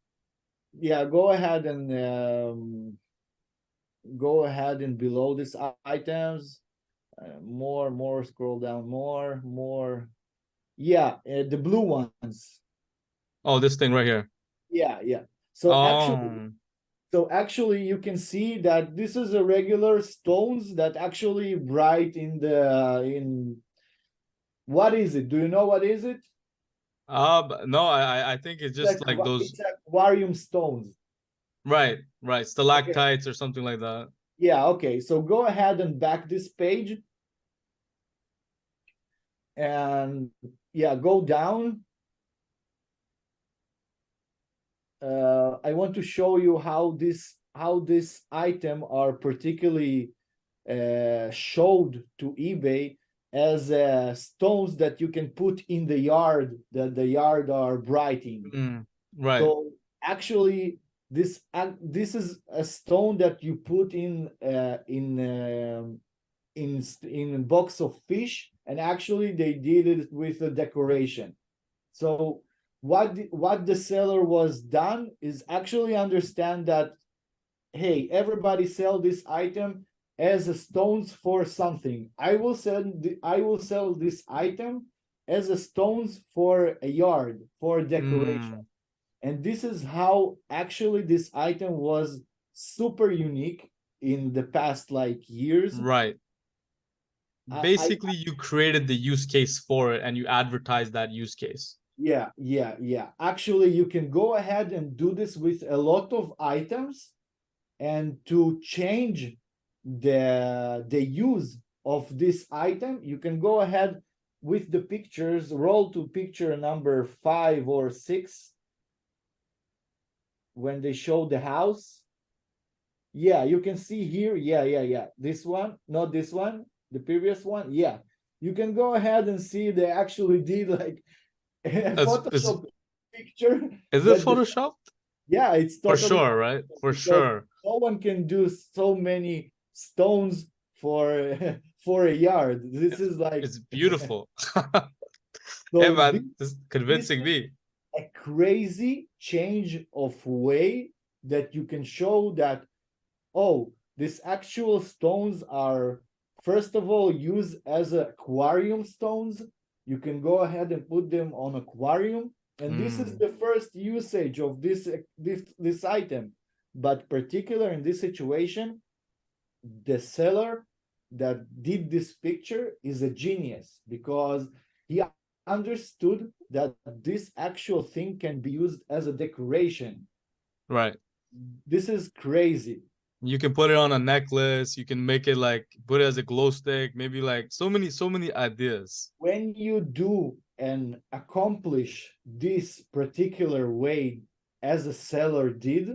Yeah, go ahead and below these items. More, scroll down more. Yeah, the blue ones. Oh, this thing right here. Yeah. So actually you can see that this is a regular stones that actually bright in what is it? Do you know what is it? No, I think it's just like those. It's aquarium stones. Right. Stalactites or something like that. Yeah, okay. So go ahead and back this page. And yeah, go down. I want to show you how this item are particularly showed to eBay as stones that you can put in the yard, that the yard are brighting. Right. So actually this is a stone that you put in a box of fish, and actually they did it with a decoration. So what the seller was done is actually understand that, hey, everybody sell this item as a stones for something. I will sell this item as a stones for a yard, for decoration. And this is how actually this item was super unique in the past like years. Right. Basically, you created the use case for it and you advertised that use case. Yeah. Actually, you can go ahead and do this with a lot of items, and to change the use of this item, you can go ahead with the pictures, roll to picture number 5 or 6 when they show the house. Yeah, you can see here. Yeah. This one, not this one, the previous one. Yeah, you can go ahead and see they actually did like a That's Photoshop picture is it that the, Photoshop? yeah, it's For totally sure, right? For because sure. no one can do so many stones for for a yard. This is like It's beautiful. Hey so man, this is this convincing is me. a crazy change of way that you can show that, oh, these actual stones are first of all used as aquarium stones. You can go ahead and put them on aquarium, and this is Mm, the first usage of this item. But particular in this situation, the seller that did this picture is a genius because he understood that this actual thing can be used as a decoration. right. This is crazy. You can put it on a necklace. You can make it like put it as a glow stick. Maybe like so many ideas. When you do and accomplish this particular way as a seller did,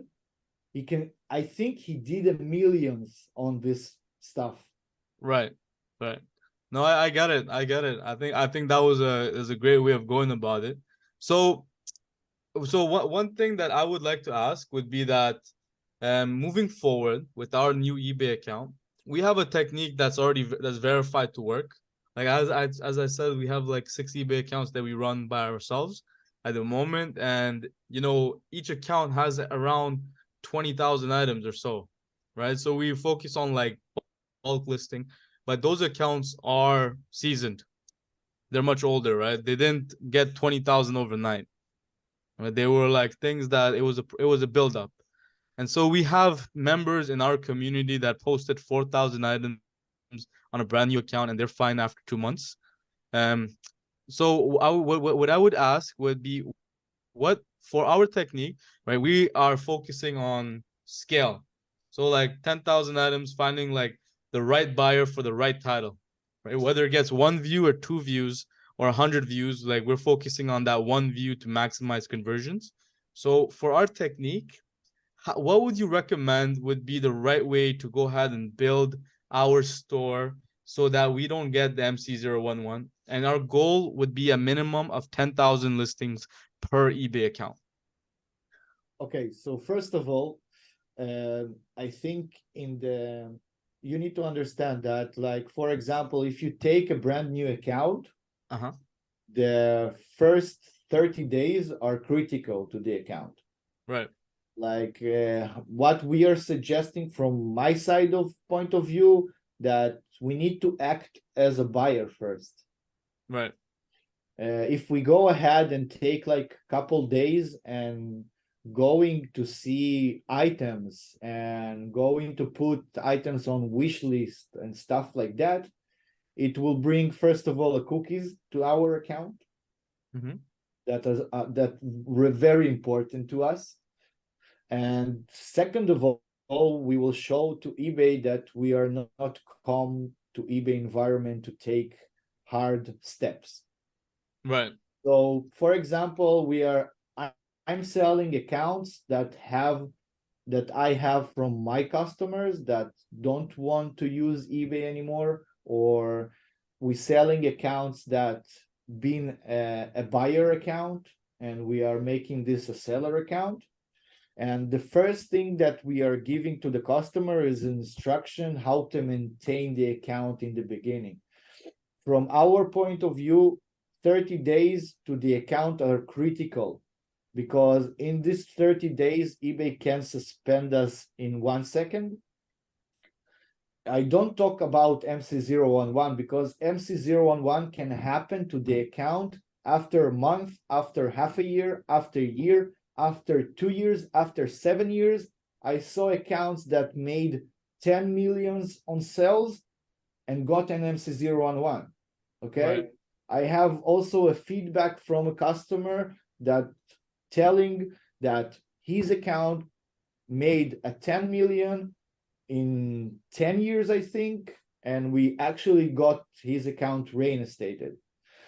he can, I think he did a millions on this stuff. Right. Right. No, I get it. I get it. I think that was a great way of going about it. So one thing that I would like to ask would be that moving forward with our new eBay account, we have a technique that's verified to work. Like as I said, we have like 6 eBay accounts that we run by ourselves at the moment, and you know each account has around 20,000 items or so, right? So we focus on like bulk listing, but those accounts are seasoned. They're much older, right? They didn't get 20,000 overnight. Right? They were like things that it was a build up. And so we have members in our community that posted 4,000 items on a brand new account and they're fine after 2 months. Um, so what I would ask would be what for our technique, right? We are focusing on scale. So like 10,000 items, finding like the right buyer for the right title, right? Whether it gets 1 view or 2 views or 100 views, like we're focusing on that 1 view to maximize conversions. So for our technique, what would you recommend would be the right way to go ahead and build our store so that we don't get the MC011? And our goal would be a minimum of 10,000 listings per eBay account. Okay, so first of all, I think in the you need to understand that, like for example, if you take a brand new account, Uh-huh. the first 30 days are critical to the account. Right. Like what we are suggesting from my side of point of view, that we need to act as a buyer first. Right. If we go ahead and take like a couple days and going to see items and going to put items on wish list and stuff like that, it will bring first of all a cookies to our account. Mm-hmm. That were very important to us. And second of all, we will show to eBay that we are not come to eBay environment to take hard steps. Right. So for example, I'm selling accounts that I have from my customers that don't want to use eBay anymore, or we selling accounts that been a buyer account and we are making this a seller account. And the first thing that we are giving to the customer is instruction how to maintain the account in the beginning. From our point of view, 30 days to the account are critical, because in this 30 days, eBay can suspend us in 1 second. I don't talk about MC011 because MC011 can happen to the account after a month, after half a year, after a year, after 2 years, after 7 years. I saw accounts that made 10 millions on sales and got an MC011. Okay. Right. I have also a feedback from a customer that telling that his account made a 10 million in 10 years, I think, and we actually got his account reinstated.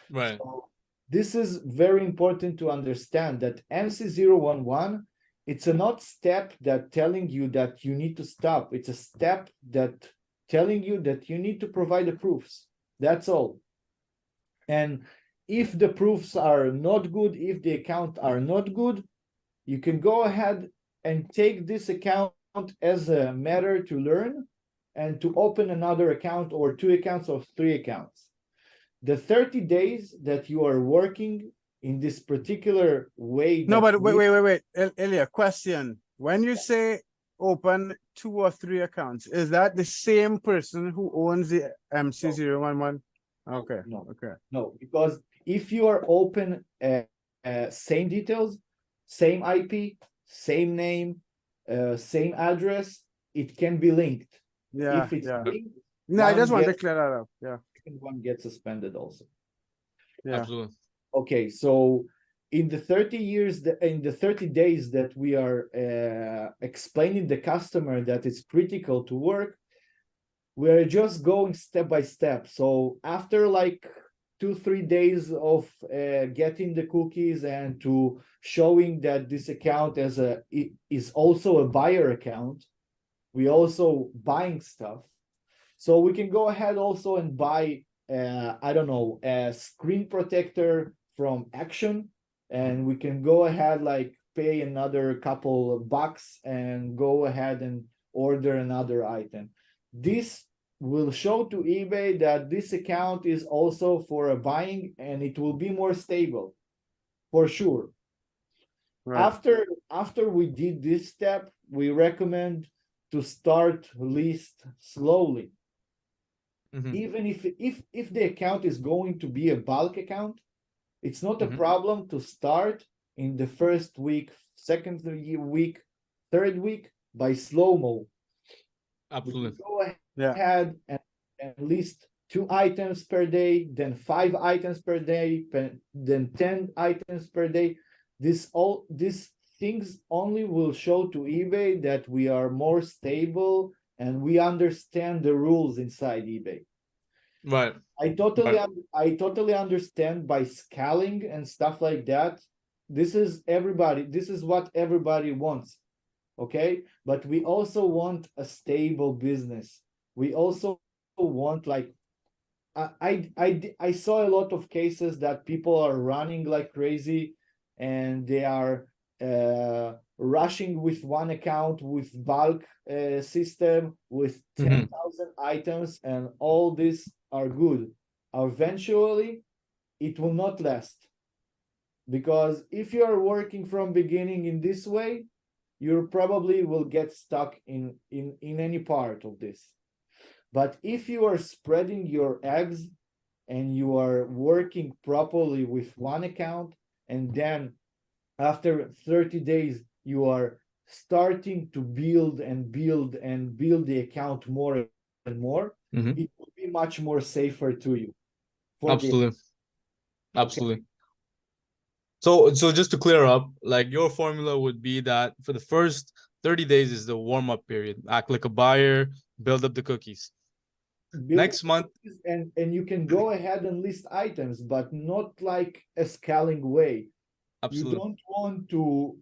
Right. So this is very important to understand that MC011 it's a not step that telling you that you need to stop. It's a step that telling you that you need to provide the proofs. That's all. And if the proofs are not good, if the account are not good, you can go ahead and take this account as a matter to learn and to open another account or 2 accounts or 3 accounts. The 30 days that you are working in this particular way. No, but wait. Elia, question. When you say open 2 or 3 accounts, is that the same person who owns the MC011? Okay. No. Okay. No, because if you are open same details, same IP, same name, same address, it can be linked. Yeah. If it's Yeah. linked, No, I one just want to gets- clear that up. Yeah. one gets suspended also. Yeah. Absolutely. Okay, so in the 30 days that we are explaining the customer that it's critical to work, we're just going step by step. So after like 2-3 days of getting the cookies and to showing that this account is also a buyer account, we also buying stuff. So we can go ahead also and buy I don't know, a screen protector from Action, and we can go ahead like pay another couple of bucks and go ahead and order another item. This will show to eBay that this account is also for a buying, and it will be more stable for sure. Right. After we did this step, we recommend to start list slowly. Mhm. Even if the account is going to be a bulk account, it's not a Mhm. problem to start in the first week, second week, third week by slow-mo. Absolutely. Go Yeah. ahead and list 2 items per day, then 5 items per day, then 10 items per day. These things only will show to eBay that we are more stable and we understand the rules inside eBay. Right. I totally understand by scaling and stuff like that. This is what everybody wants. Okay, but we also want a stable business. We also want like I saw a lot of cases that people are running like crazy and they are rushing with one account with bulk system with 10,000 items, and all these are good. Eventually it will not last, because if you are working from beginning in this way, you probably will get stuck in any part of this. But if you are spreading your eggs and you are working properly with one account, and then after 30 days you are starting to build the account more and more, Mhm. it will be much more safer to you. Absolutely. Absolutely. So just to clear up, like your formula would be that for the first 30 days is the warm-up period. Act like a buyer, build up the cookies. Next month, and you can go ahead and list items, but not like a scaling way. absolutely. You don't want to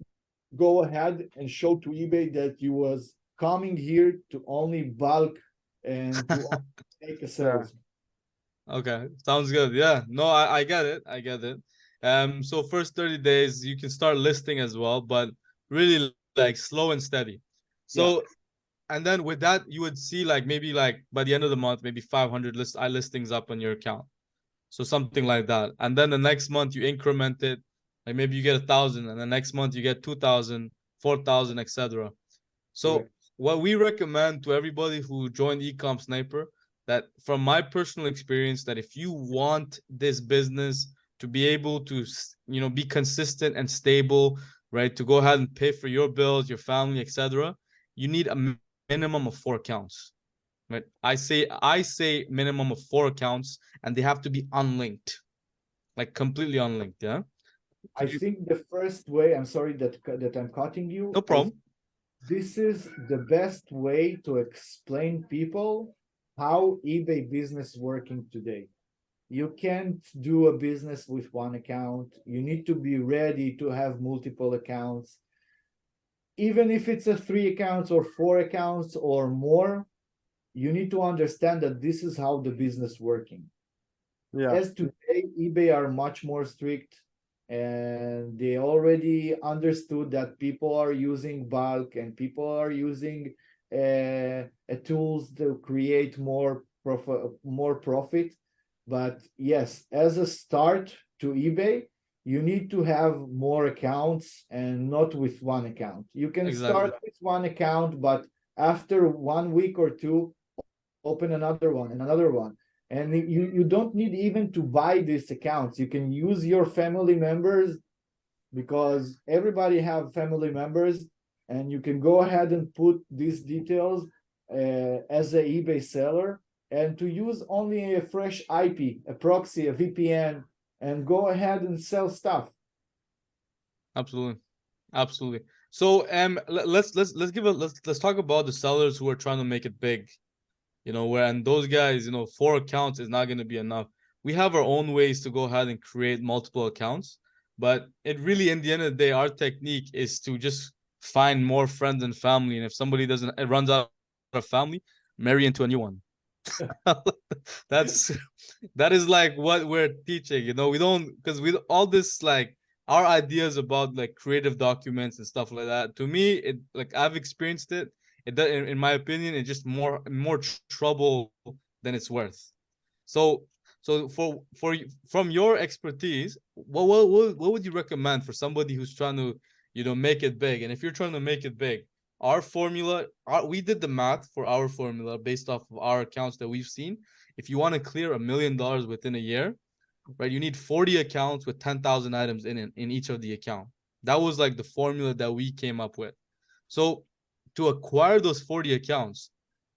go ahead and show to eBay that you was coming here to only bulk and to take a sales. Okay, sounds good. Yeah, no, I get it. I get it. So first 30 days you can start listing as well, but really like slow and steady. So and then with that you would see like maybe like by the end of the month maybe 500 listings up on your account. So something like that. And then the next month you increment it, like maybe you get 1,000, and the next month you get 2,000, 4,000, etc. So Correct. what we recommend to everybody who joined Ecom Sniper, that from my personal experience, that if you want this business to be able to, be consistent and stable, right, to go ahead and pay for your bills, your family, etc., you need a minimum of 4 accounts, right? I say minimum of 4 accounts, and they have to be unlinked, like completely unlinked. Yeah. I think the first way, I'm sorry that I'm cutting you. No problem. This is the best way to explain people how eBay business working today. You can't do a business with one account. You need to be ready to have multiple accounts. even if it's a 3 accounts or 4 accounts or more, you need to understand that this is how the business working. Yeah. As today, eBay are much more strict, and they already understood that people are using bulk and people are using tools to create more profit. But yes, as a start to eBay, you need to have more accounts and not with one account. You can Exactly. start with one account, but after 1 week or two, open another one and another one. And you don't need even to buy these accounts. You can use your family members, because everybody have family members, and you can go ahead and put these details as a eBay seller, and to use only a fresh IP, a proxy, a VPN, and go ahead and sell stuff. Absolutely. Absolutely. So let's talk about the sellers who are trying to make it big. You know, where and those guys, 4 accounts is not going to be enough. We have our own ways to go ahead and create multiple accounts, but it really, in the end of the day, our technique is to just find more friends and family. And if somebody doesn't, it runs out of family, marry into a new one. That's that is like what we're teaching. We don't, because we all this, like, our ideas about like creative documents and stuff like that. To me, it, like, I've experienced it. It does, in my opinion, it's just more trouble than it's worth. So from your expertise, what would you recommend for somebody who's trying to make it big? And if you're trying to make it big, our formula, we did the math for our formula based off of our accounts that we've seen. If you want to clear $1 million within a year, right, you need 40 accounts with 10,000 items in each of the account. That was like the formula that we came up with. So to acquire those 40 accounts,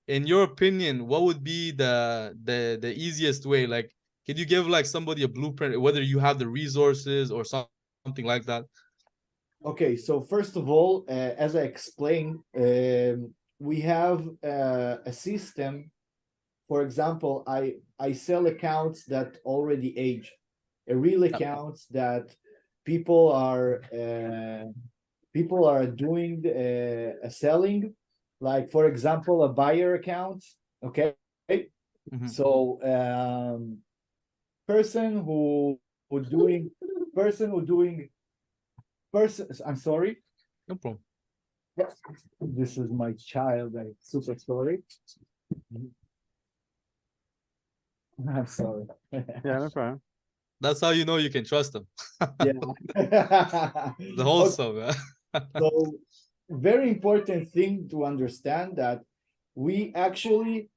in your opinion, what would be the easiest way? Like, could you give like somebody a blueprint, whether you have the resources or something like that? Okay, so first of all, as I explained, we have a system. For example, I sell accounts that already age, a real accounts that people are doing selling, like for example, a buyer account. Okay, so person who doing I'm sorry. No problem. This is my child. I'm super sorry. I'm sorry. Yeah, no problem. That's how you know you can trust them. Yeah. The whole Okay, stuff, yeah. so very important thing to understand that we actually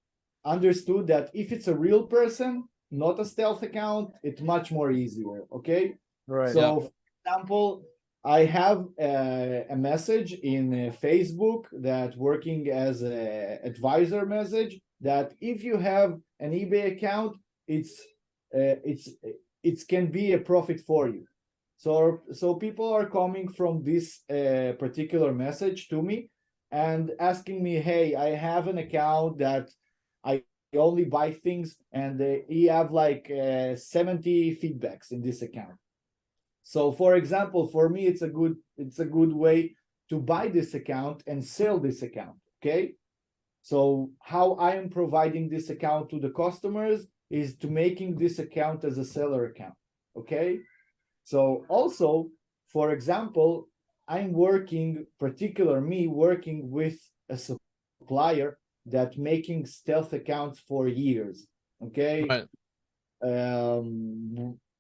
understood that if it's a real person, not a stealth account, it's much more easier. Okay. Right. So, Yeah. for example, I have a message in Facebook that working as a advisor message that if you have an eBay account, it can be a profit for you. So people are coming from this particular message to me and asking me, hey, I have an account that I only buy things, and he have like 70 feedbacks in this account. So for example, for me, it's a good way to buy this account and sell this account. Okay. So how I am providing this account to the customers is to making this account as a seller account. Okay. So also, for example, I'm working with a supplier that making stealth accounts for years. Okay. Right.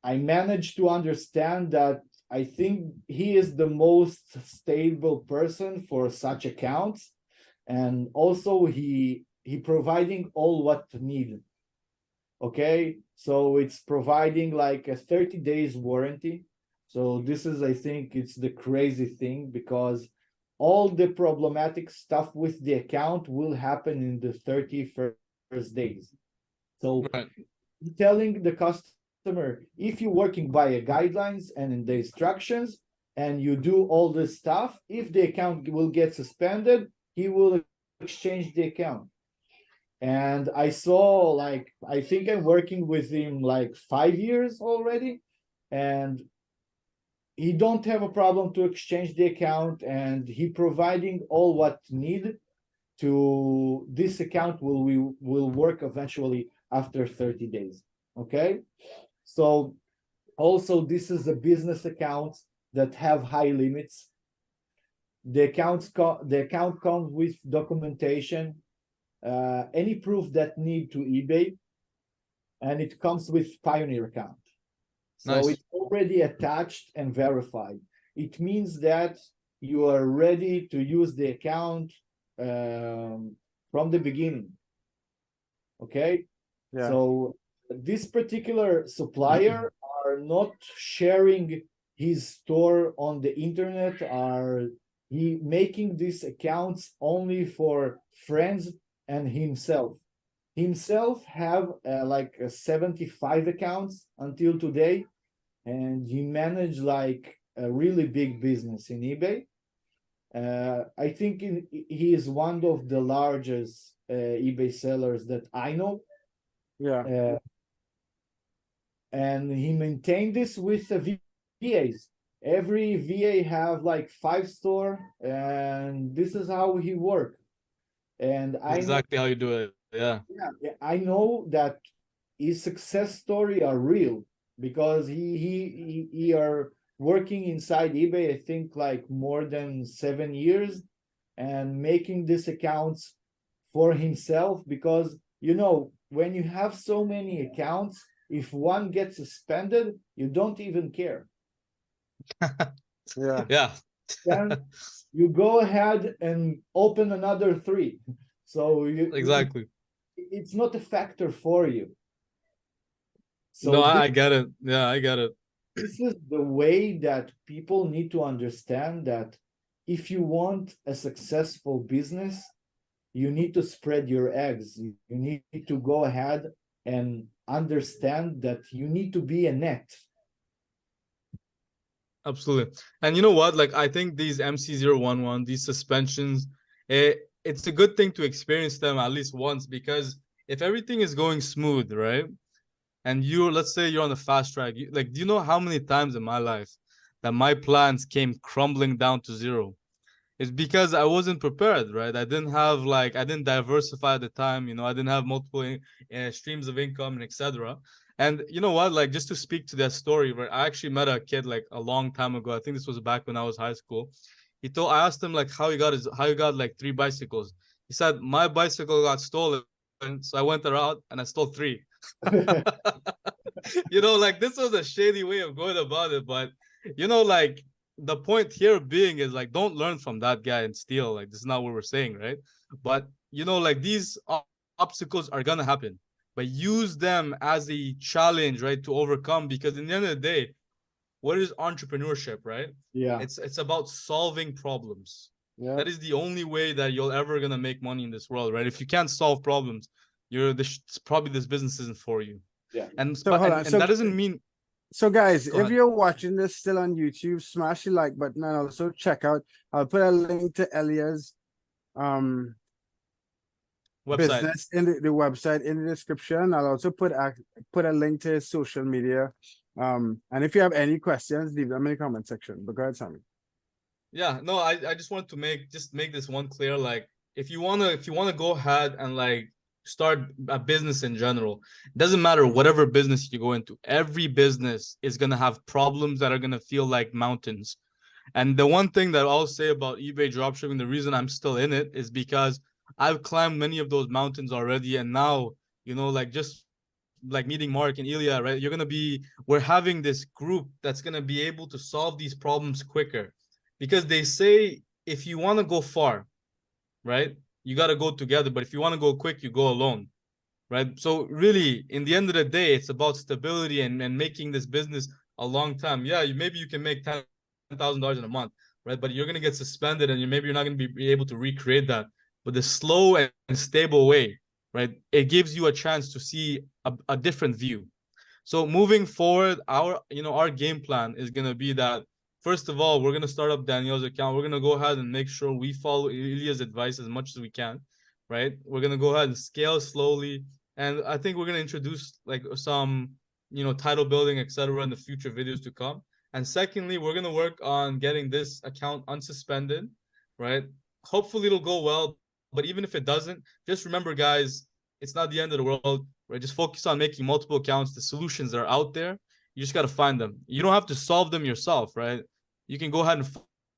I managed to understand that I think he is the most stable person for such accounts, and also he providing all what needed. Okay, so it's providing like a 30 days warranty. So this is, I think it's the crazy thing, because all the problematic stuff with the account will happen in the 31st days. So Right. telling the customer, if you're working by a guidelines and in the instructions and you do all this stuff, if the account will get suspended, he will exchange the account. And I saw, like, I think I'm working with him like 5 years already, and he don't have a problem to exchange the account, and he providing all what need to this account will work eventually after 30 days. Okay, so also this is a business account that have high limits. The account comes with documentation, any proof that need to eBay, and it comes with Pioneer account. So Nice. it's already attached and verified. It means that you are ready to use the account from the beginning. Okay, Yeah. so this particular supplier are not sharing his store on the internet, are he making these accounts only for friends and himself have like 75 accounts until today, and he managed like a really big business in eBay. I think he is one of the largest eBay sellers that I know. Yeah. And he maintained this with the VAs. Every VA have like 5 store, and this is how he work. And I Exactly how you do it. Yeah. I know that his success story are real, because he are working inside eBay, I think like more than 7 years, and making these accounts for himself, because you know, when you have so many accounts, if one gets suspended, you don't even care. Yeah. Yeah. Then you go ahead and open another 3. So Exactly. it's not a factor for you. So No, I get it. Yeah, I get it. this is the way that people need to understand that if you want a successful business, you need to spread your eggs. You need to go ahead and understand that you need to be a net. Absolutely. And you know what? Like, I think these MC011, these suspensions, it's a good thing to experience them at least once, because if everything is going smooth, right? And let's say you're on the fast track, like, do you know how many times in my life that my plans came crumbling down to zero? It's because I wasn't prepared, right? I didn't diversify at the time, I didn't have multiple streams of income and etc. And you know what? Like, just to speak to that story, where I actually met a kid like a long time ago. I think this was back when I was high school. I asked him like how he got like 3 bicycles. He said my bicycle got stolen, so I went around and I stole 3. Like this was a shady way of going about it, but like the point here being is like don't learn from that guy and steal. Like this is not what we're saying, right? But like these obstacles are gonna happen, but use them as a challenge, right, to overcome. Because in the end of the day, what is entrepreneurship, right? Yeah. It's about solving problems. Yeah. That is the only way that you're ever gonna make money in this world, right? If you can't solve problems, probably this business isn't for you. Yeah. And So hold on. and that doesn't mean. So guys, Go if ahead. you're watching this still on YouTube, smash the like button and also check out. I'll put a link to Elia's Website. business in the website in the description. I'll also put a link to his social media. And if you have any questions, leave them in the comment section. But go ahead, Sammy. Yeah, no, I just wanted to make this one clear. Like, if you wanna go ahead and like start a business in general, it doesn't matter whatever business you go into. Every business is gonna have problems that are gonna feel like mountains. And the one thing that I'll say about eBay dropshipping, the reason I'm still in it is because I've climbed many of those mountains already, and now like just like meeting Marc and Ilya, right? We're having this group that's gonna be able to solve these problems quicker. Because they say if you want to go far, right, you got to go together. But if you want to go quick, you go alone, right? So really, in the end of the day, it's about stability and making this business a long time. Yeah, maybe you can make $10,000 in a month, right? But you're gonna get suspended, and maybe you're not gonna be able to recreate that. But the slow and stable way, right, it gives you a chance to see a different view. So moving forward, our game plan is gonna be that. First of all, we're gonna start up Daniel's account. We're gonna go ahead and make sure we follow Ilya's advice as much as we can, right? We're gonna go ahead and scale slowly, and I think we're gonna introduce like some, title building, etc., in the future videos to come. And secondly, we're gonna work on getting this account unsuspended, right? Hopefully it'll go well, but even if it doesn't, just remember, guys, it's not the end of the world, right? Just focus on making multiple accounts. The solutions are out there. You just got to find them. You don't have to solve them yourself, right? You can go ahead and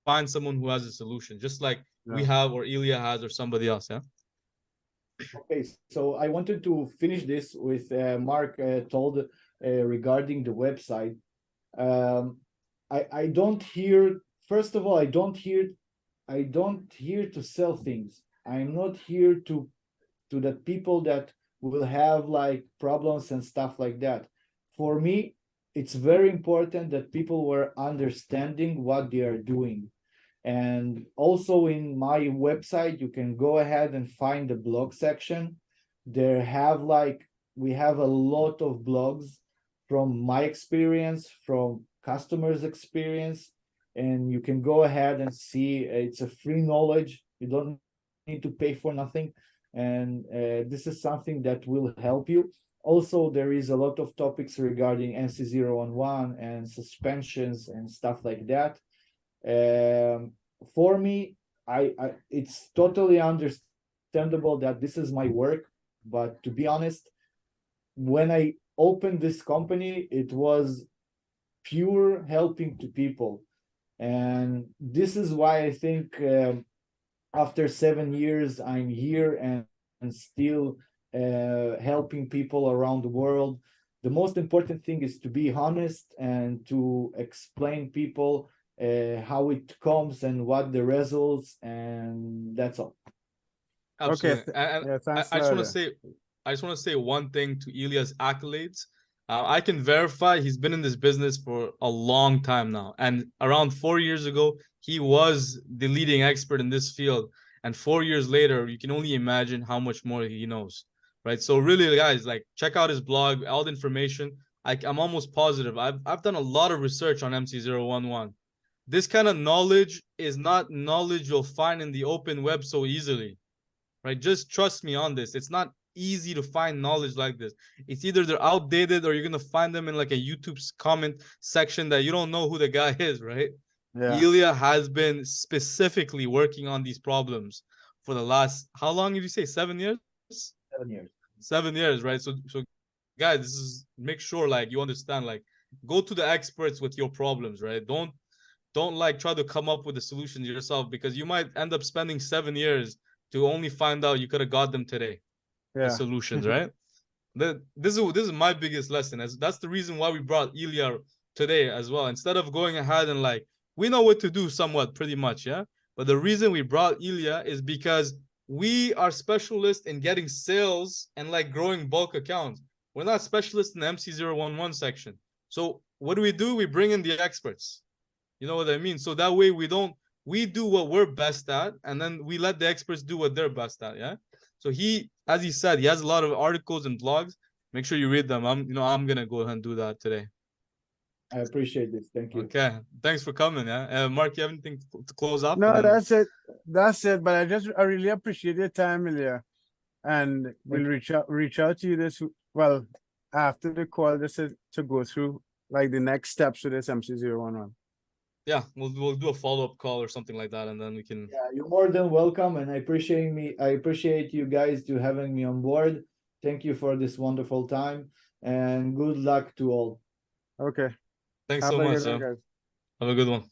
find someone who has a solution, just like we have, or Ilya has, or somebody else. Yeah. Okay, so I wanted to finish this with Marc told regarding the website. I don't hear. First of all, I don't here to sell things. I'm not here to the people that will have like problems and stuff like that. For me, it's very important that people were understanding what they are doing. And also in my website, you can go ahead and find the blog section. We have a lot of blogs from my experience, from customers' experience, and you can go ahead and see. It's a free knowledge. You don't need to pay for nothing. And this is something that will help you. Also, there is a lot of topics regarding MC011 and suspensions and stuff like that. For me, it's totally understandable that this is my work, but to be honest, when I opened this company, it was pure helping to people. And this is why I think after 7 years, I'm here and still helping people around the world. The most important thing is to be honest and to explain people how it comes and what the results, and that's all. Absolutely. Okay. And Yeah, thanks, I just want to say one thing to Ilya's accolades. I can verify he's been in this business for a long time now. And around 4 years ago, he was the leading expert in this field. And 4 years later, you can only imagine how much more he knows, right? So really, guys, like check out his blog, all the information. I'm almost positive. I've done a lot of research on MC011. This kind of knowledge is not knowledge you'll find in the open web so easily, right? Just trust me on this. It's not easy to find knowledge like this. It's either they're outdated or you're gonna find them in like a YouTube comment section that you don't know who the guy is, right? Yeah. Ilya has been specifically working on these problems for the last, how long did you say? 7 years? 7 years. 7 years, right? So guys, this is, make sure like you understand, like go to the experts with your problems, right? Don't like try to come up with the solutions yourself, because you might end up spending 7 years to only find out you could have got them today. The solutions, right? This is my biggest lesson. That's the reason why we brought Ilya today as well. Instead of going ahead and like, we know what to do somewhat, pretty much, yeah? But the reason we brought Ilya is because we are specialists in getting sales and like growing bulk accounts. We're not specialists in the MC011 section. So what do? We bring in the experts. You know what I mean? So that way we do what we're best at, and then we let the experts do what they're best at, yeah? So as he said, he has a lot of articles and blogs. Make sure you read them. I'm gonna go ahead and do that today. I appreciate this. Thank you. Okay, thanks for coming. Yeah, Marc, you have anything to close off? No, that's it. But I really appreciate your time, Ilya, and we'll reach out to you after the call, just to go through like the next steps with this MC011. Yeah, we'll do a follow-up call or something like that, and then we can. Yeah, you're more than welcome, and I appreciate you guys to having me on board. Thank you for this wonderful time, and good luck to all. Okay. Thanks so much. Have a good one.